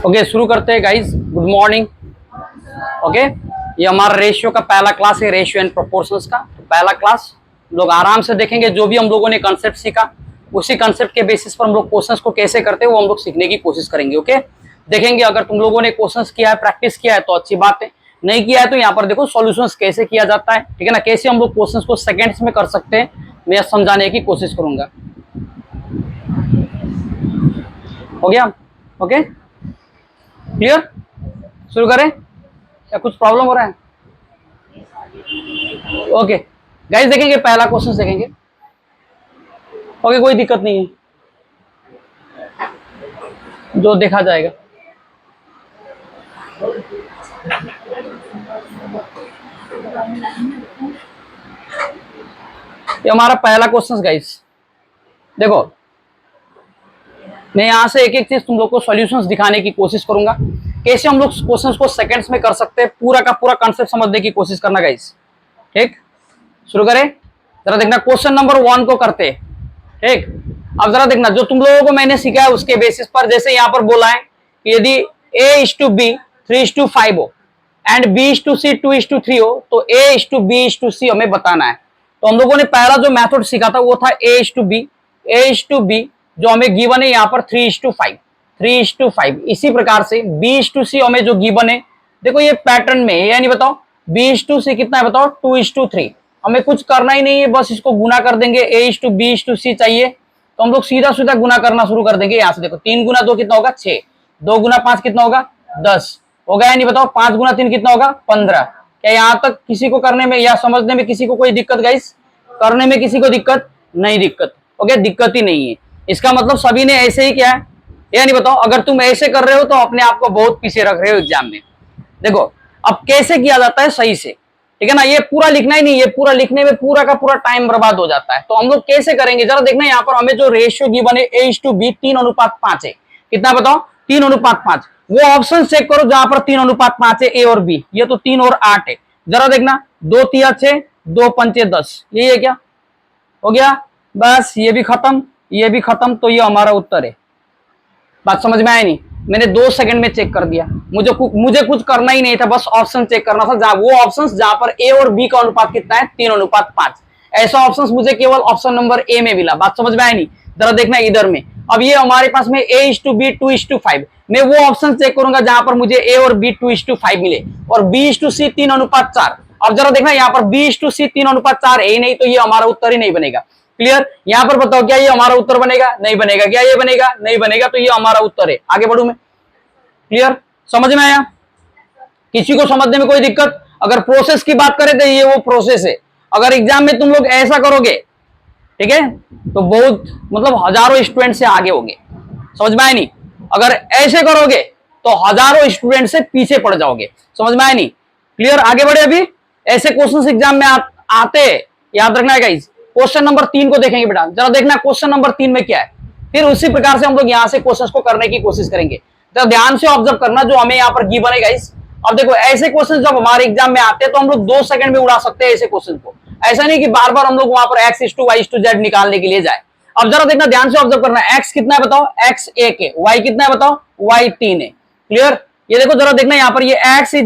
Okay, शुरू करते हैं गाइस। Good morning. ओके, ये हमारा रेशियो का पहला क्लास है, रेशियो एंड प्रोपोर्शंस का पहला क्लास। लोग आराम से देखेंगे, जो भी हम लोगों ने कंसेप्ट सीखा उसी कंसेप्ट के बेसिस पर हम लोग क्वेश्चंस को कैसे करते हैं वो हम लोग सीखने की कोशिश करेंगे। ओके, देखेंगे अगर तुम लोगों ने क्वेश्चंस किया है, प्रैक्टिस किया है तो अच्छी बात है, नहीं किया है तो यहाँ पर देखो सॉल्यूशंस कैसे किया जाता है, ठीक है ना, कैसे हम लोग क्वेश्चंस को सेकेंड्स में कर सकते हैं, मैं समझाने की कोशिश करूंगा। हो गया? Okay, clear? शुरू करें या कुछ प्रॉब्लम हो रहा है? ओके गाइस, देखेंगे पहला क्वेश्चन देखेंगे। ओके, कोई दिक्कत नहीं है, जो देखा जाएगा। ये हमारा पहला क्वेश्चन गाइस, देखो मैं यहां से एक एक चीज तुम लोग को सॉल्यूशंस दिखाने की कोशिश करूंगा, कैसे हम लोग क्वेश्चंस को सेकंड्स में कर सकते हैं, पूरा का पूरा कॉन्सेप्ट समझने की कोशिश करना गाइस। ठीक, शुरू करें। जरा देखना क्वेश्चन नंबर 1 को करते हैं। ठीक, अब जरा देखना जो तुम लोगों को मैंने सीखा है उसके बेसिस पर, जैसे यहाँ पर बोला है कि यदि A:B 3:5 हो एंड B:C 2:3 हो तो A:B:C हमें बताना है। तो हम लोगों ने पहला जो मेथड सीखा था वो था A:B जो हमें गिवन है यहाँ पर 3:5। इसी प्रकार से B:C हमें जो गिवन है, देखो ये पैटर्न में है, यानी बताओ B:C कितना है, बताओ 2:3। हमें कुछ करना ही नहीं है, बस इसको गुना कर देंगे। A:B:C चाहिए तो हम लोग सीधा सीधा गुना करना शुरू कर देंगे। यहाँ से देखो 3 गुना 2 कितना होगा 6, 2 गुना 5 कितना होगा 10 हो गया, नहीं बताओ 5 गुना 3 कितना होगा 15। क्या यहाँ तक किसी को करने में या समझने में किसी को कोई दिक्कत गाइस? करने में किसी को दिक्कत नहीं? दिक्कत ओके, दिक्कत ही नहीं है। इसका मतलब सभी ने ऐसे ही किया है, या नहीं बताओ? अगर तुम ऐसे कर रहे हो तो अपने आप को बहुत पीछे रख रहे हो एग्जाम में। देखो अब कैसे किया जाता है सही से, ठीक है ना, ये पूरा लिखना ही नहीं, ये पूरा लिखने में पूरा का पूरा टाइम बर्बाद हो जाता है। तो हम लोग कैसे करेंगे जरा देखना, यहाँ पर हमें जो रेशियो गिवन है A:B 3:5 है। कितना बताओ? 3:5। वो ऑप्शन चेक करो जहां पर 3:5 है, A और B। ये तो 3 और 8 है। जरा देखना 2 3 6, 2 5 10, यही है क्या? हो गया, बस ये भी खत्म, ये भी खत्म। तो ये हमारा उत्तर है। बात समझ में आया नहीं? मैंने 2 सेकंड में चेक कर दिया, मुझे कुछ करना ही नहीं था, बस ऑप्शन चेक करना था। जहां वो ऑप्शंस जहां पर A और B का अनुपात कितना है 3:5, ऐसा ऑप्शंस मुझे केवल ऑप्शन नंबर A में मिला। बात समझ में आया नहीं? जरा देखना इधर में, अब ये हमारे पास में A:B 2:5, मैं वो ऑप्शन चेक करूंगा जहां पर मुझे A और B 2:5 मिले, और B:C 3:4। अब जरा देखना यहाँ पर B:C 3:4 है ही नहीं, तो ये हमारा उत्तर ही नहीं बनेगा। क्लियर? यहां पर बताओ क्या ये हमारा उत्तर बनेगा? नहीं बनेगा। क्या ये बनेगा? नहीं बनेगा। तो ये हमारा उत्तर है। आगे बढ़ू मैं। क्लियर? समझ में आया? किसी को समझने में कोई दिक्कत? अगर प्रोसेस की बात करें तो ये वो प्रोसेस है। अगर एग्जाम में तुम लोग ऐसा करोगे, ठीक है, तो बहुत मतलब हजारों स्टूडेंट से आगे होंगे। समझ में आया नहीं? अगर ऐसे करोगे तो हजारों स्टूडेंट से पीछे पड़ जाओगे। समझ में आया नहीं? क्लियर? आगे बढ़े। अभी ऐसे क्वेश्चन एग्जाम में आते, याद रखना है गाइस। क्वेश्चन नंबर 3 को देखेंगे बेटा, जरा देखना क्वेश्चन नंबर 3 में क्या है, फिर उसी प्रकार से हम लोग यहाँ से क्वेश्चन को करने की कोशिश करेंगे। तो ध्यान से ऑब्जर्व करना जो हमें यहाँ पर गिवन है गाइस। अब देखो ऐसे क्वेश्चन जब हमारे एग्जाम में आते हैं तो हम लोग 2 सेकंड में उड़ा सकते हैं ऐसे क्वेश्चन को। ऐसा नहीं कि बार बार हम लोग वहां पर X:Y:Z निकालने के लिए जाए। अब जरा देखना ध्यान से ऑब्जर्व करना, X कितना है बताओ? X 1 है। Y कितना है बताओ? Y 3 है। क्लियर? ये देखो जरा देखना यहाँ पर ये X =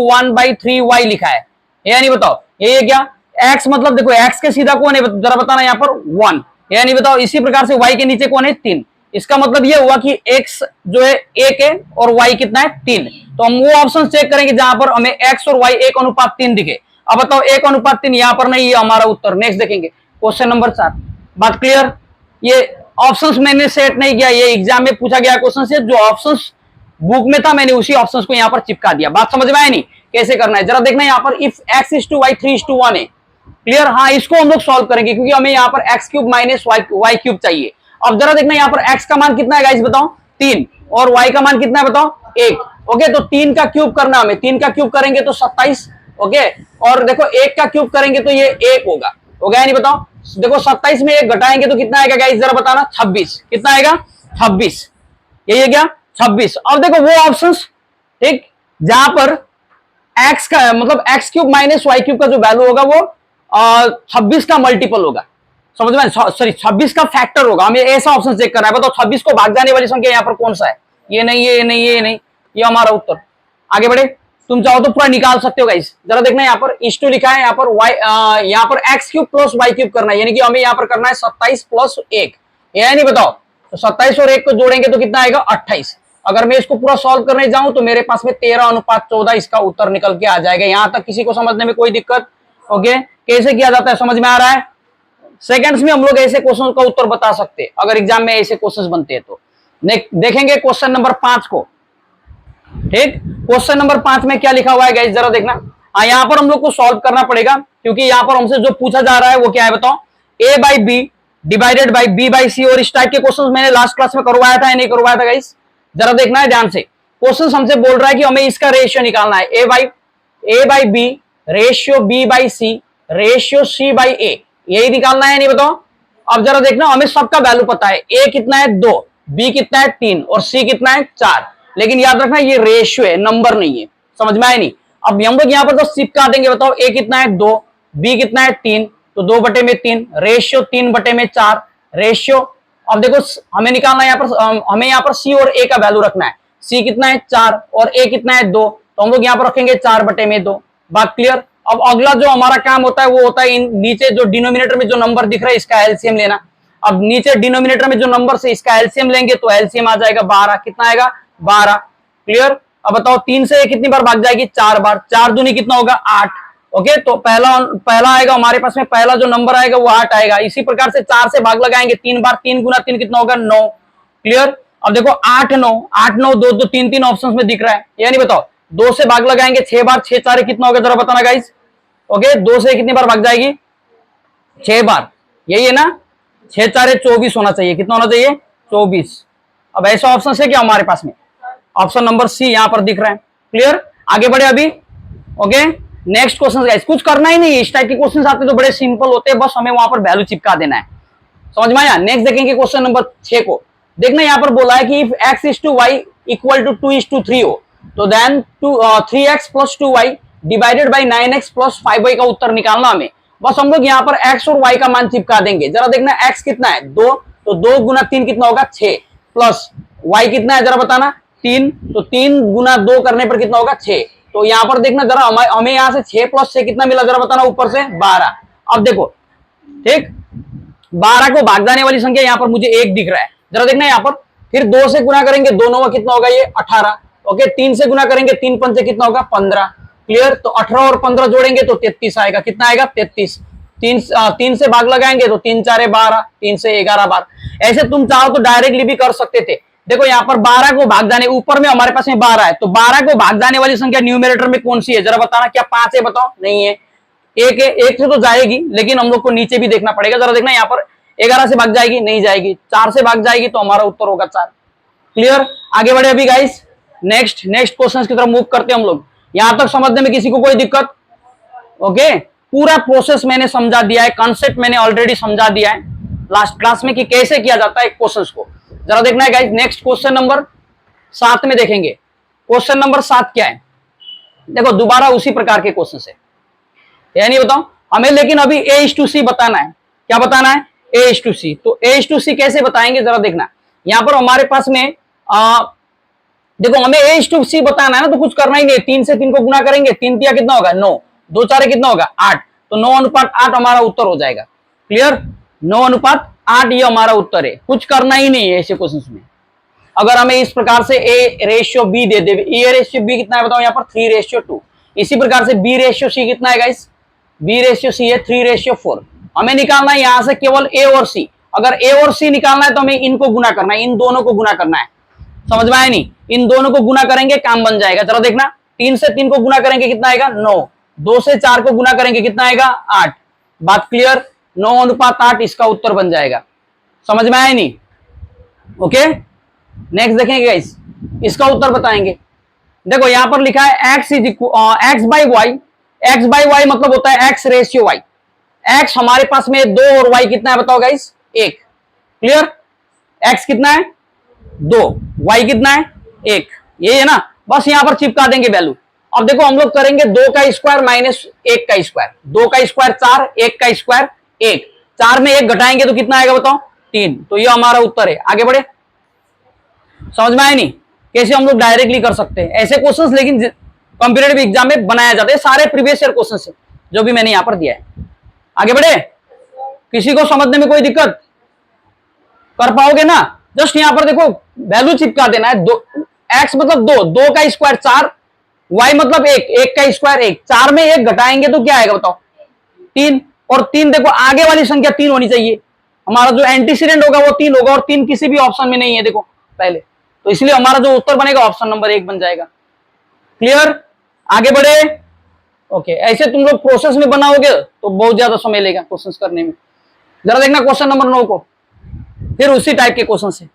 1/3Y लिखा है, या नहीं बताओ? ये क्या x मतलब देखो x के सीधा कौन है जरा बताना, यहाँ पर 1, या नहीं बताओ? इसी प्रकार से y के नीचे कौन है 3। इसका मतलब ये हुआ कि x जो है 1 है और y कितना है 3। तो हम वो ऑप्शन चेक करेंगे जहां पर हमें x और y 1:3 दिखे। अब बताओ 1:3 यहाँ पर नहीं, ये हमारा उत्तर। नेक्स्ट देखेंगे क्वेश्चन नंबर 4। बात क्लियर? ये ऑप्शंस मैंने सेट नहीं किया, ये एग्जाम में पूछा गया क्वेश्चन से, जो ऑप्शंस बुक में था मैंने उसी ऑप्शंस को यहाँ पर चिपका दिया। बात समझ में आया नहीं? कैसे करना है जरा देखना, यहाँ पर इफ x:y 3:1 है। क्लियर? हाँ, इसको हम लोग सॉल्व करेंगे क्योंकि हमें यहाँ पर x³ - y³ चाहिए। अब जरा देखना यहाँ पर x का मान कितना है गाइस बताओ? 3, और y का मान कितना है बताओ? 1। ओके, तो 3 का क्यूब करना हमें, 3 का क्यूब करेंगे तो 27। ओके, और देखो 1 का क्यूब करेंगे तो ये 1 होगा। हो गया नहीं बताओ? देखो 27 में 1 घटाएंगे तो कितना आएगा गाइस जरा बताना? 26। कितना आएगा? 26। यही है क्या? 26। अब देखो वो ऑप्शंस, ठीक, जहां पर x का मतलब x³ - y³ का जो वैल्यू होगा वो 26 का मल्टीपल होगा। समझ में? सॉरी 26 का फैक्टर होगा। हमें ऐसा ऑप्शन चेक करना है। बताओ 26 को भाग जाने वाली संख्या यहाँ पर कौन सा है? ये नहीं है, ये नहीं है, ये नहीं, ये हमारा उत्तर। आगे बढ़े, तुम चाहो तो पूरा निकाल सकते हो गाइस। जरा देखना यहाँ पर इस टू लिखा है, यहाँ पर वाई, यहाँ पर x cube plus y cube करना है, यानी कि हमें यहाँ पर करना है 27 प्लस 1, ये नहीं बताओ। तो 27 और 1 को जोड़ेंगे तो कितना आएगा 28। अगर मैं इसको पूरा सॉल्व करने जाऊं तो मेरे पास में 13:14 इसका उत्तर निकल के आ जाएगा। यहां तक किसी को समझने में कोई दिक्कत? ओके, कैसे किया जाता है समझ में आ रहा है? सेकंड्स में हम लोग ऐसे क्वेश्चन का उत्तर बता सकते हैं अगर एग्जाम में ऐसे क्वेश्चंस बनते हैं तो। देखेंगे क्वेश्चन नंबर 5 को। ठीक, क्वेश्चन नंबर 5 में क्या लिखा हुआ है गाइस, जरा देखना। यहां पर हम लोग को सॉल्व करना पड़ेगा क्योंकि यहां पर हमसे जो पूछा जा रहा है वो क्या है बताओ, a by B divided by B by C. और इस टाइप के क्वेश्चन मैंने लास्ट क्लास में करवाया था या नहीं करवाया था गाइस? जरा देखना है ध्यान से। क्वेश्चन हमसे बोल रहा है कि हमें इसका रेशियो निकालना है, A by B ratio B by C ratio C by A, यही निकालना है नहीं बताओ। अब जरा देखना, हमें सबका वैल्यू पता है, ए कितना है 2, बी कितना है 3 और सी कितना है 4। लेकिन याद रखना ये रेशियो है, नंबर नहीं है। समझ में आए नहीं? अब हम लोग यहाँ पर तो चिपका देंगे, बताओ ए कितना है 2, बी कितना है 3, तो 2/3 रेशियो 3/4 रेशियो। अब देखो हमें निकालना है यहाँ पर, हमें यहाँ पर सी और ए का वैल्यू रखना है। सी कितना है 4 और ए कितना है 2, तो हम लोग यहाँ पर रखेंगे 4/2। बात क्लियर? अब अगला जो हमारा काम होता है वो होता है नीचे जो डिनोमिनेटर में जो नंबर दिख रहा है इसका एलसीएम लेना। अब नीचे डिनोमिनेटर में जो नंबर से इसका एलसीएम लेंगे तो एलसीएम आ जाएगा 12। कितना आएगा 12। क्लियर? अब बताओ 3 से कितनी बार भाग जाएगी 4 बार, 4 दूनी कितना होगा 8। ओके, तो पहला आएगा हमारे पास में, पहला जो नंबर आएगा वो 8 आएगा। इसी प्रकार से 4 से भाग लगाएंगे 3 बार, 3 गुना 3 कितना होगा 9। क्लियर? अब देखो 8 9 8 9 2 2 3 3 ऑप्शंस में दिख रहा है, ये नहीं बताओ। 2 से भाग लगाएंगे 6 बार, 6 4 कितना होगा जरा बताना गाइस। ओके, 2 से कितनी बार भाग जाएगी 6 बार, यही है ना। 6 4 24 होना चाहिए, कितना होना चाहिए 24। अब ऐसा ऑप्शन है क्या हमारे पास में? ऑप्शन नंबर सी यहां पर दिख रहा है। क्लियर? आगे बढ़े अभी। ओके, नेक्स्ट क्वेश्चन गाइस, कुछ करना ही नहीं है। इस टाइप के क्वेश्चन आते तो बड़े सिंपल होते हैं, बस हमें वहां पर वैल्यू चिपका देना है। समझ में आया? नेक्स्ट देखेंगे क्वेश्चन नंबर 6 को। देखना यहाँ पर बोला है कि if x is to y equal to 2:3 हो तो then 3x plus 2y divided by 9x plus 5y का उत्तर निकालना हमें। बस हम लोग यहाँ पर x और y का मान चिपका देंगे। जरा देखना x कितना है 2, तो 2 गुना 3 कितना होगा 6, प्लस y कितना है जरा बताना 3, तो 3 गुना 2 करने पर कितना होगा 6। तो यहाँ पर देखना जरा हमें यहाँ से 6 प्लस 6 कितना मिला जरा बताना ऊपर से 12। अब देखो ठीक, 12 को भाग जाने वाली संख्या यहाँ पर मुझे 1 दिख रहा है। जरा देखना यहाँ पर, फिर 2 से गुना करेंगे 2 9 कितना होगा ये 18। ओके, 3 से गुना करेंगे 3 5 कितना होगा 15। क्लियर? तो 18 और 15 जोड़ेंगे तो 33 आएगा। कितना आएगा 33। 3 से भाग लगाएंगे तो 3 4 12, 3 से 11 बार। ऐसे तुम चाहो तो डायरेक्टली भी कर सकते थे। देखो यहाँ पर 12 को भाग जाने, ऊपर में हमारे पास में 12 है, तो 12 को भाग जाने वाली संख्या न्यूमरेटर में कौन सी है जरा बताना। क्या 5 है बताओ? नहीं है, एक है, एक से तो जाएगी, लेकिन हम लोग को नीचे भी देखना पड़ेगा। जरा देखना यहाँ पर 11 से भाग जाएगी, नहीं जाएगी, 4 से भाग जाएगी, तो हमारा उत्तर होगा 4। क्लियर? आगे बढ़े अभी गाइस, नेक्स्ट क्वेश्चन की तरफ मूव करते हैं हम लोग। यहां तक समझने में किसी को कोई दिक्कत? ओके, पूरा प्रोसेस मैंने समझा दिया है, कॉन्सेप्ट मैंने ऑलरेडी समझा दिया है लास्ट क्लास में कि कैसे किया जाता है क्वेश्चन को। जरा देखना है गाइस, नेक्स्ट क्वेश्चन नंबर 7 में देखेंगे। क्वेश्चन नंबर 7 क्या है? देखो दोबारा उसी प्रकार के क्वेश्चन है, ये नहीं बताओ हमें, लेकिन अभी a:c बताना है। क्या बताना है? a:c। तो a:c कैसे बताएंगे जरा देखना। यहां पर हमारे पास में देखो हमें a:c बताना है ना, तो कुछ करना ही नहीं। 3 से 3 को गुना करेंगे, 3 तिया कितना होगा 9, 2 4 कितना होगा 8, तो 9:8 हमारा उत्तर हो जाएगा। क्लियर? 9:8 ये हमारा उत्तर है। कुछ करना ही नहीं है ऐसे क्वेश्चन में। अगर हमें इस प्रकार से a:b दे दे, a:b कितना है बताओ यहाँ पर 3:2। इसी प्रकार से b:c कितना है गाइस? b:c है 3:4। हमें निकालना है यहाँ से केवल a और c। अगर a और c निकालना है तो हमें इनको गुना करना है, इन दोनों को गुना करना है। समझ में आया नहीं? इन दोनों को गुना करेंगे काम बन जाएगा। चलो देखना, 3 से 3 को गुना करेंगे कितना आएगा 9, 2 से 4 को गुना करेंगे कितना आएगा 8। बात क्लियर? 9:8 इसका उत्तर बन जाएगा। समझ में आया नहीं? ओके, नेक्स्ट देखेंगे गाइस, इसका उत्तर बताएंगे। देखो यहां पर लिखा है x बाई वाई मतलब होता है x:y। x हमारे पास में 2 और y कितना है बताओ गाइस 1। क्लियर? x कितना है 2, y कितना है 1, ये है ना। बस यहां पर चिपका देंगे वैल्यू। अब देखो हम लोग करेंगे 2 का स्क्वायर माइनस 1 का स्क्वायर। 2 का स्क्वायर 4, 1 का स्क्वायर 1, 4 में 1 घटाएंगे तो कितना आएगा बताओ 3। तो ये हमारा उत्तर है। आगे बढ़े, समझ में आया नहीं? कैसे हम लोग डायरेक्टली कर सकते हैं ऐसे क्वेश्चंस, लेकिन कॉम्पिटेटिव एग्जाम में बनाया जाता है, सारे प्रीवियस ईयर क्वेश्चन है जो भी मैंने यहां पर दिया है। आगे बढ़े, किसी को समझने में कोई दिक्कत, कर पाओगे ना? जस्ट यहां पर देखो वैल्यू चिपका देना है, दो एक्स मतलब दो, दो का स्क्वायर चार, वाई मतलब एक, एक का स्क्वायर एक, चार में एक घटाएंगे तो क्या आएगा बताओ? तीन। और तीन देखो आगे वाली संख्या तीन होनी चाहिए, हमारा जो एंटीसीडेंट होगा वो तीन होगा, और तीन किसी भी ऑप्शन में नहीं है देखो पहले, तो इसलिए हमारा जो उत्तर बनेगा ऑप्शन नंबर एक बन जाएगा। क्लियर? आगे बढ़े। ओके, ऐसे तुम लोग प्रोसेस में बनाओगे तो बहुत ज्यादा समय लेगा क्वेश्चंस करने में। जरा देखना क्वेश्चन नंबर 9 को, फिर उसी टाइप के क्वेश्चन से।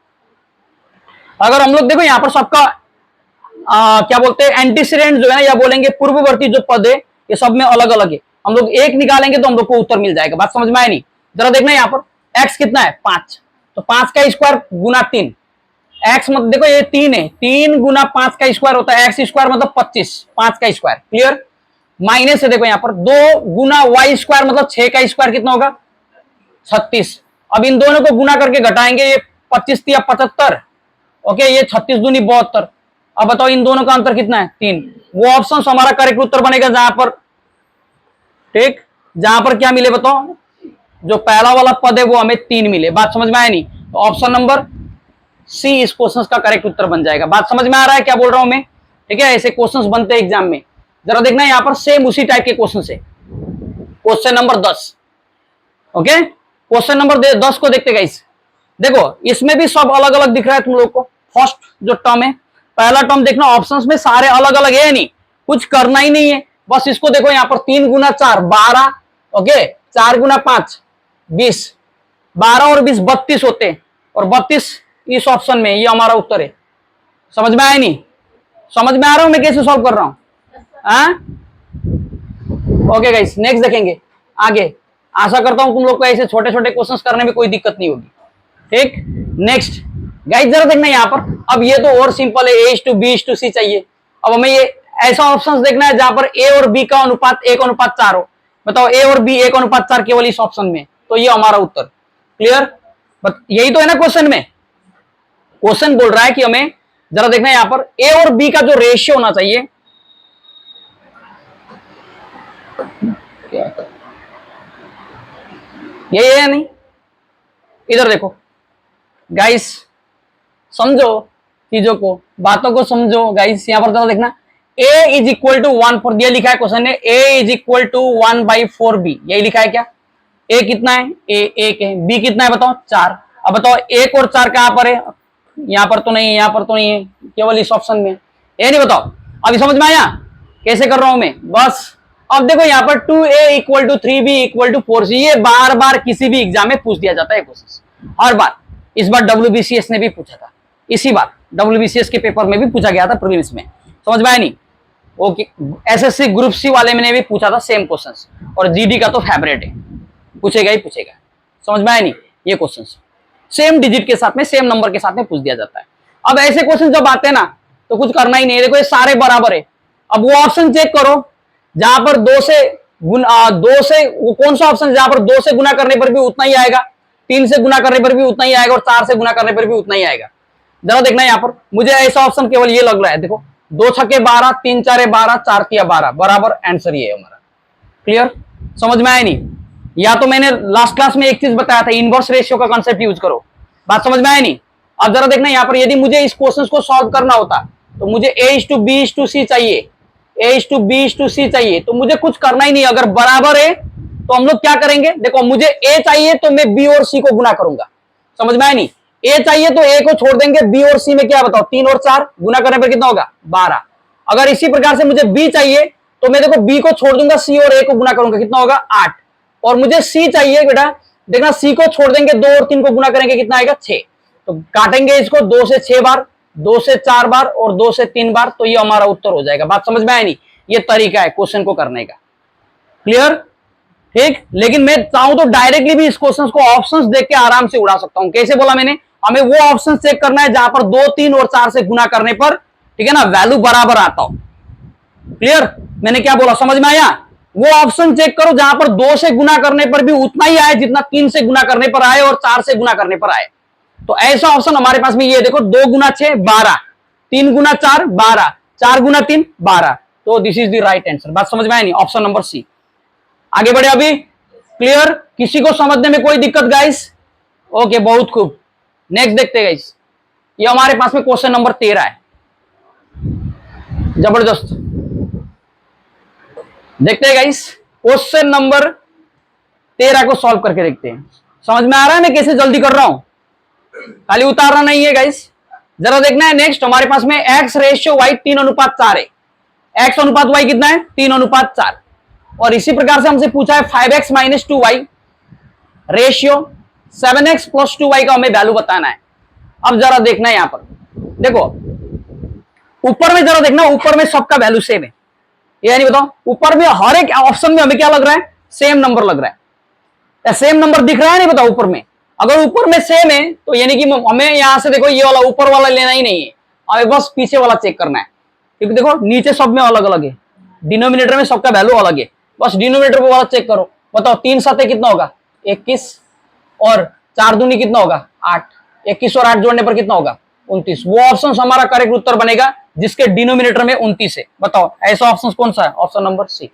अगर हम लोग देखो यहां पर सबका क्या बोलते हैं एंटीसीडेंट जो है ना, या बोलेंगे पूर्ववर्ती जो पद है, ये सब में अलग अलग है, हम लोग एक निकालेंगे तो हम लोग को उत्तर मिल जाएगा। बात समझ में आए नहीं? जरा देखना यहाँ पर x कितना है 5, तो 5 का स्क्वायर गुना 3, x मतलब देखो ये 3 है, 3 गुना 5 का स्क्वायर होता है x स्क्वायर मतलब 25, 5 का स्क्वायर। क्लियर? माइनस है देखो यहाँ पर 2 गुना y स्क्वायर मतलब 6 का स्क्वायर कितना होगा 36। अब इन दोनों को गुना करके घटाएंगे, ये 25 या 75, ओके, ये 36 दूनी 72। अब बताओ इन दोनों का अंतर कितना है 3। वो ऑप्शन हमारा करेक्ट उत्तर बनेगा जहां पर, ठीक, जहां पर क्या मिले बताओ, जो पहला वाला पद है वो हमें 3 मिले। बात समझ में आया नहीं? तो ऑप्शन नंबर सी इस क्वेश्चन का करेक्ट उत्तर बन जाएगा। बात समझ में आ रहा है क्या बोल रहा हूं मैं? ठीक है, ऐसे क्वेश्चंस बनते हैं एग्जाम में। जरा देखना यहाँ पर सेम उसी टाइप के क्वेश्चन से, question number 10। Okay, question number 10 को देखते गाइस। देखो इसमें भी सब अलग अलग दिख रहा है तुम लोग को। फर्स्ट जो टर्म है, पहला टर्म देखना, ऑप्शंस में सारे अलग अलग है नहीं, कुछ करना ही नहीं है, बस इसको देखो यहाँ पर 3 गुना 4 12, ओके, 4 गुना 5 20, 12 और 20 32 होते हैं, और 32 इस ऑप्शन में, ये हमारा उत्तर है। समझ में आया नहीं? समझ में आ रहा हूं मैं कैसे सॉल्व कर रहा हूं? ओके गाइस, नेक्स्ट देखेंगे आगे। आशा करता हूं तुम लोग को ऐसे छोटे छोटे क्वेश्चंस करने में कोई दिक्कत नहीं होगी। ठीक, नेक्स्ट गाइस जरा देखना यहाँ पर। अब ये तो और सिंपल है, A:B:C चाहिए। अब हमें ये ऐसा ऑप्शंस देखना है जहां पर A और B का अनुपात 1:4 हो। बताओ A और B 1:4 केवल इस ऑप्शन में, तो ये हमारा उत्तर। क्लियर? यही तो है ना क्वेश्चन में। क्वेश्चन बोल रहा है कि हमें जरा देखना है यहाँ पर A और B का जो रेशियो होना चाहिए, यही है या नहीं? इधर देखो गाइस, समझो चीजों को, बातों को समझो गाइस। यहां पर जरा देखना, A इज इक्वल टू 1 4, ये लिखा है क्वेश्चन में, A is equal to 1/4B, यही लिखा है क्या? A कितना है? A 1 है, B कितना है बताओ 4। अब बताओ 1 और 4 कहां पर है? यहां पर तो नहीं है, यहां पर तो नहीं है, केवल इस ऑप्शन में। ये नहीं बताओ, अभी समझ में आया कैसे कर रहा हूं मैं? बस अब देखो यहाँ पर 2A equal to 3B equal to 4C, ये बार बार किसी भी एग्जाम में पूछ दिया जाता है क्वेश्चन, हर बार। इस बार WBCS ने भी पूछा था, इसी बार WBCS के पेपर में भी पूछा गया था प्रीलिम्स में। समझ में आया नहीं? ओके, SSC ग्रुप C वाले में ने भी पूछा था सेम क्वेश्चंस, और GD का तो फेवरेट है, पूछेगा ही पूछेगा। समझ में आया नहीं? ये क्वेश्चंस सेम डिजिट के साथ में, सेम नंबर के साथ में पूछ दिया जाता है। अब ऐसे क्वेश्चन जब आते हैं ना, तो कुछ करना ही नहीं है। देखो ये सारे बराबर है, अब वो ऑप्शन चेक करो जहां पर 2 से वो कौन सा ऑप्शन जहां पर 2 से गुना करने पर भी उतना ही आएगा, 3 से गुना करने पर भी उतना ही आएगा, और 4 से गुना करने पर भी उतना ही आएगा। जरा देखना यहाँ पर, मुझे ऐसा ऑप्शन केवल ये लग रहा है। देखो 2 छक्के 12, 3 4 12, 4 3 12, बराबर आंसर ये है हमारा। क्लियर? समझ में आया नहीं? या तो मैंने लास्ट क्लास में एक चीज बताया था, इनवर्स रेशियो का कंसेप्ट यूज करो। बात समझ में आया नहीं? अब जरा देखना यहाँ पर, यदि मुझे इस क्वेश्चन को सॉल्व करना होता तो मुझे A:B:C चाहिए, A:B:C चाहिए, तो मुझे कुछ करना ही नहीं। अगर बराबर है तो हम लोग क्या करेंगे, देखो मुझे A चाहिए तो मैं B और C को गुना करूंगा। समझ में आया नहीं? A चाहिए तो A को छोड़ देंगे, B और C में क्या बताओ 3 और 4 गुना करने पर कितना होगा 12। अगर इसी प्रकार से मुझे B चाहिए तो मैं देखो B को छोड़ दूंगा, C और A को गुना करूंगा, कितना होगा 8। और मुझे C चाहिए बेटा, देखना C को छोड़ देंगे, 2 और 3 को गुना करेंगे, कितना आएगा 6। तो काटेंगे इसको 2 से 6 बार, 2 से 4 बार और 2 से 3 बार, तो ये हमारा उत्तर हो जाएगा। बात समझ में आया नहीं? ये तरीका है क्वेश्चन को करने का। क्लियर? ठीक, लेकिन मैं चाहूं तो डायरेक्टली भी इस क्वेश्चन को ऑप्शंस देख के आराम से उड़ा सकता हूं। कैसे बोला मैंने? हमें वो ऑप्शन चेक करना है जहां पर 2 3 और 4 से गुना करने पर, ठीक है ना, वैल्यू बराबर आता हो। क्लियर? मैंने क्या बोला, समझ में आया? वो ऑप्शन चेक करो जहां पर 2 से गुना करने पर भी उतना ही आए जितना 3 से गुना करने पर आए और 4 से गुना करने पर आए। तो ऐसा ऑप्शन हमारे पास में ये देखो, 2 गुना 6 12, 3 गुना 4 12, 4 गुना 3 12। तो this is the right answer. बात समझ में आया नहीं? Option number C. आगे बढ़े अभी? क्लियर? किसी को समझने में कोई दिक्कत गाइस? ओके, बहुत खूब। नेक्स्ट देखते हैं गाइस। ये हमारे पास में क्वेश्चन नंबर 13 है। जबरदस्त। देखते हैं गाइस, क्वेश्चन नंबर 13 को सॉल्व करके देखते हैं। समझ में आ रहा है मैं कैसे जल्दी कर रहा हूं? खाली उतारना नहीं है गाइस, जरा देखना है। नेक्स्ट हमारे पास में x रेशियो y 3:4 है। x अनुपात y कितना है? 3:4। और इसी प्रकार से हमसे पूछा है 5x - 2y ratio 7x + 2y का हमें वैल्यू बताना है। अब जरा देखना है यहां पर, देखो ऊपर में जरा देखना, ऊपर में सबका वैल्यू सेम है। ये नहीं बताओ, ऊपर में हर एक ऑप्शन में हमें क्या लग रहा है? सेम नंबर लग रहा है। सेम नंबर दिख रहा है? नहीं बताओ ऊपर में। अगर ऊपर में सेम है तो यानी कि हमें यहां से देखो ये वाला ऊपर वाला लेना ही नहीं है, हमें बस पीछे वाला चेक करना है। क्योंकि देखो नीचे सब में अलग अलग है, डिनोमिनेटर में सबका वैल्यू अलग है। बस डिनोमिनेटर वाला चेक करो। बताओ 3 7 कितना होगा? 21। और 4 दूनी कितना होगा? 8। 21 और 8 जोड़ने पर कितना होगा? 29। वो ऑप्शन हमारा करेक्ट उत्तर बनेगा जिसके डिनोमिनेटर में 29 है। बताओ ऐसा ऑप्शन कौन सा है? Option number C.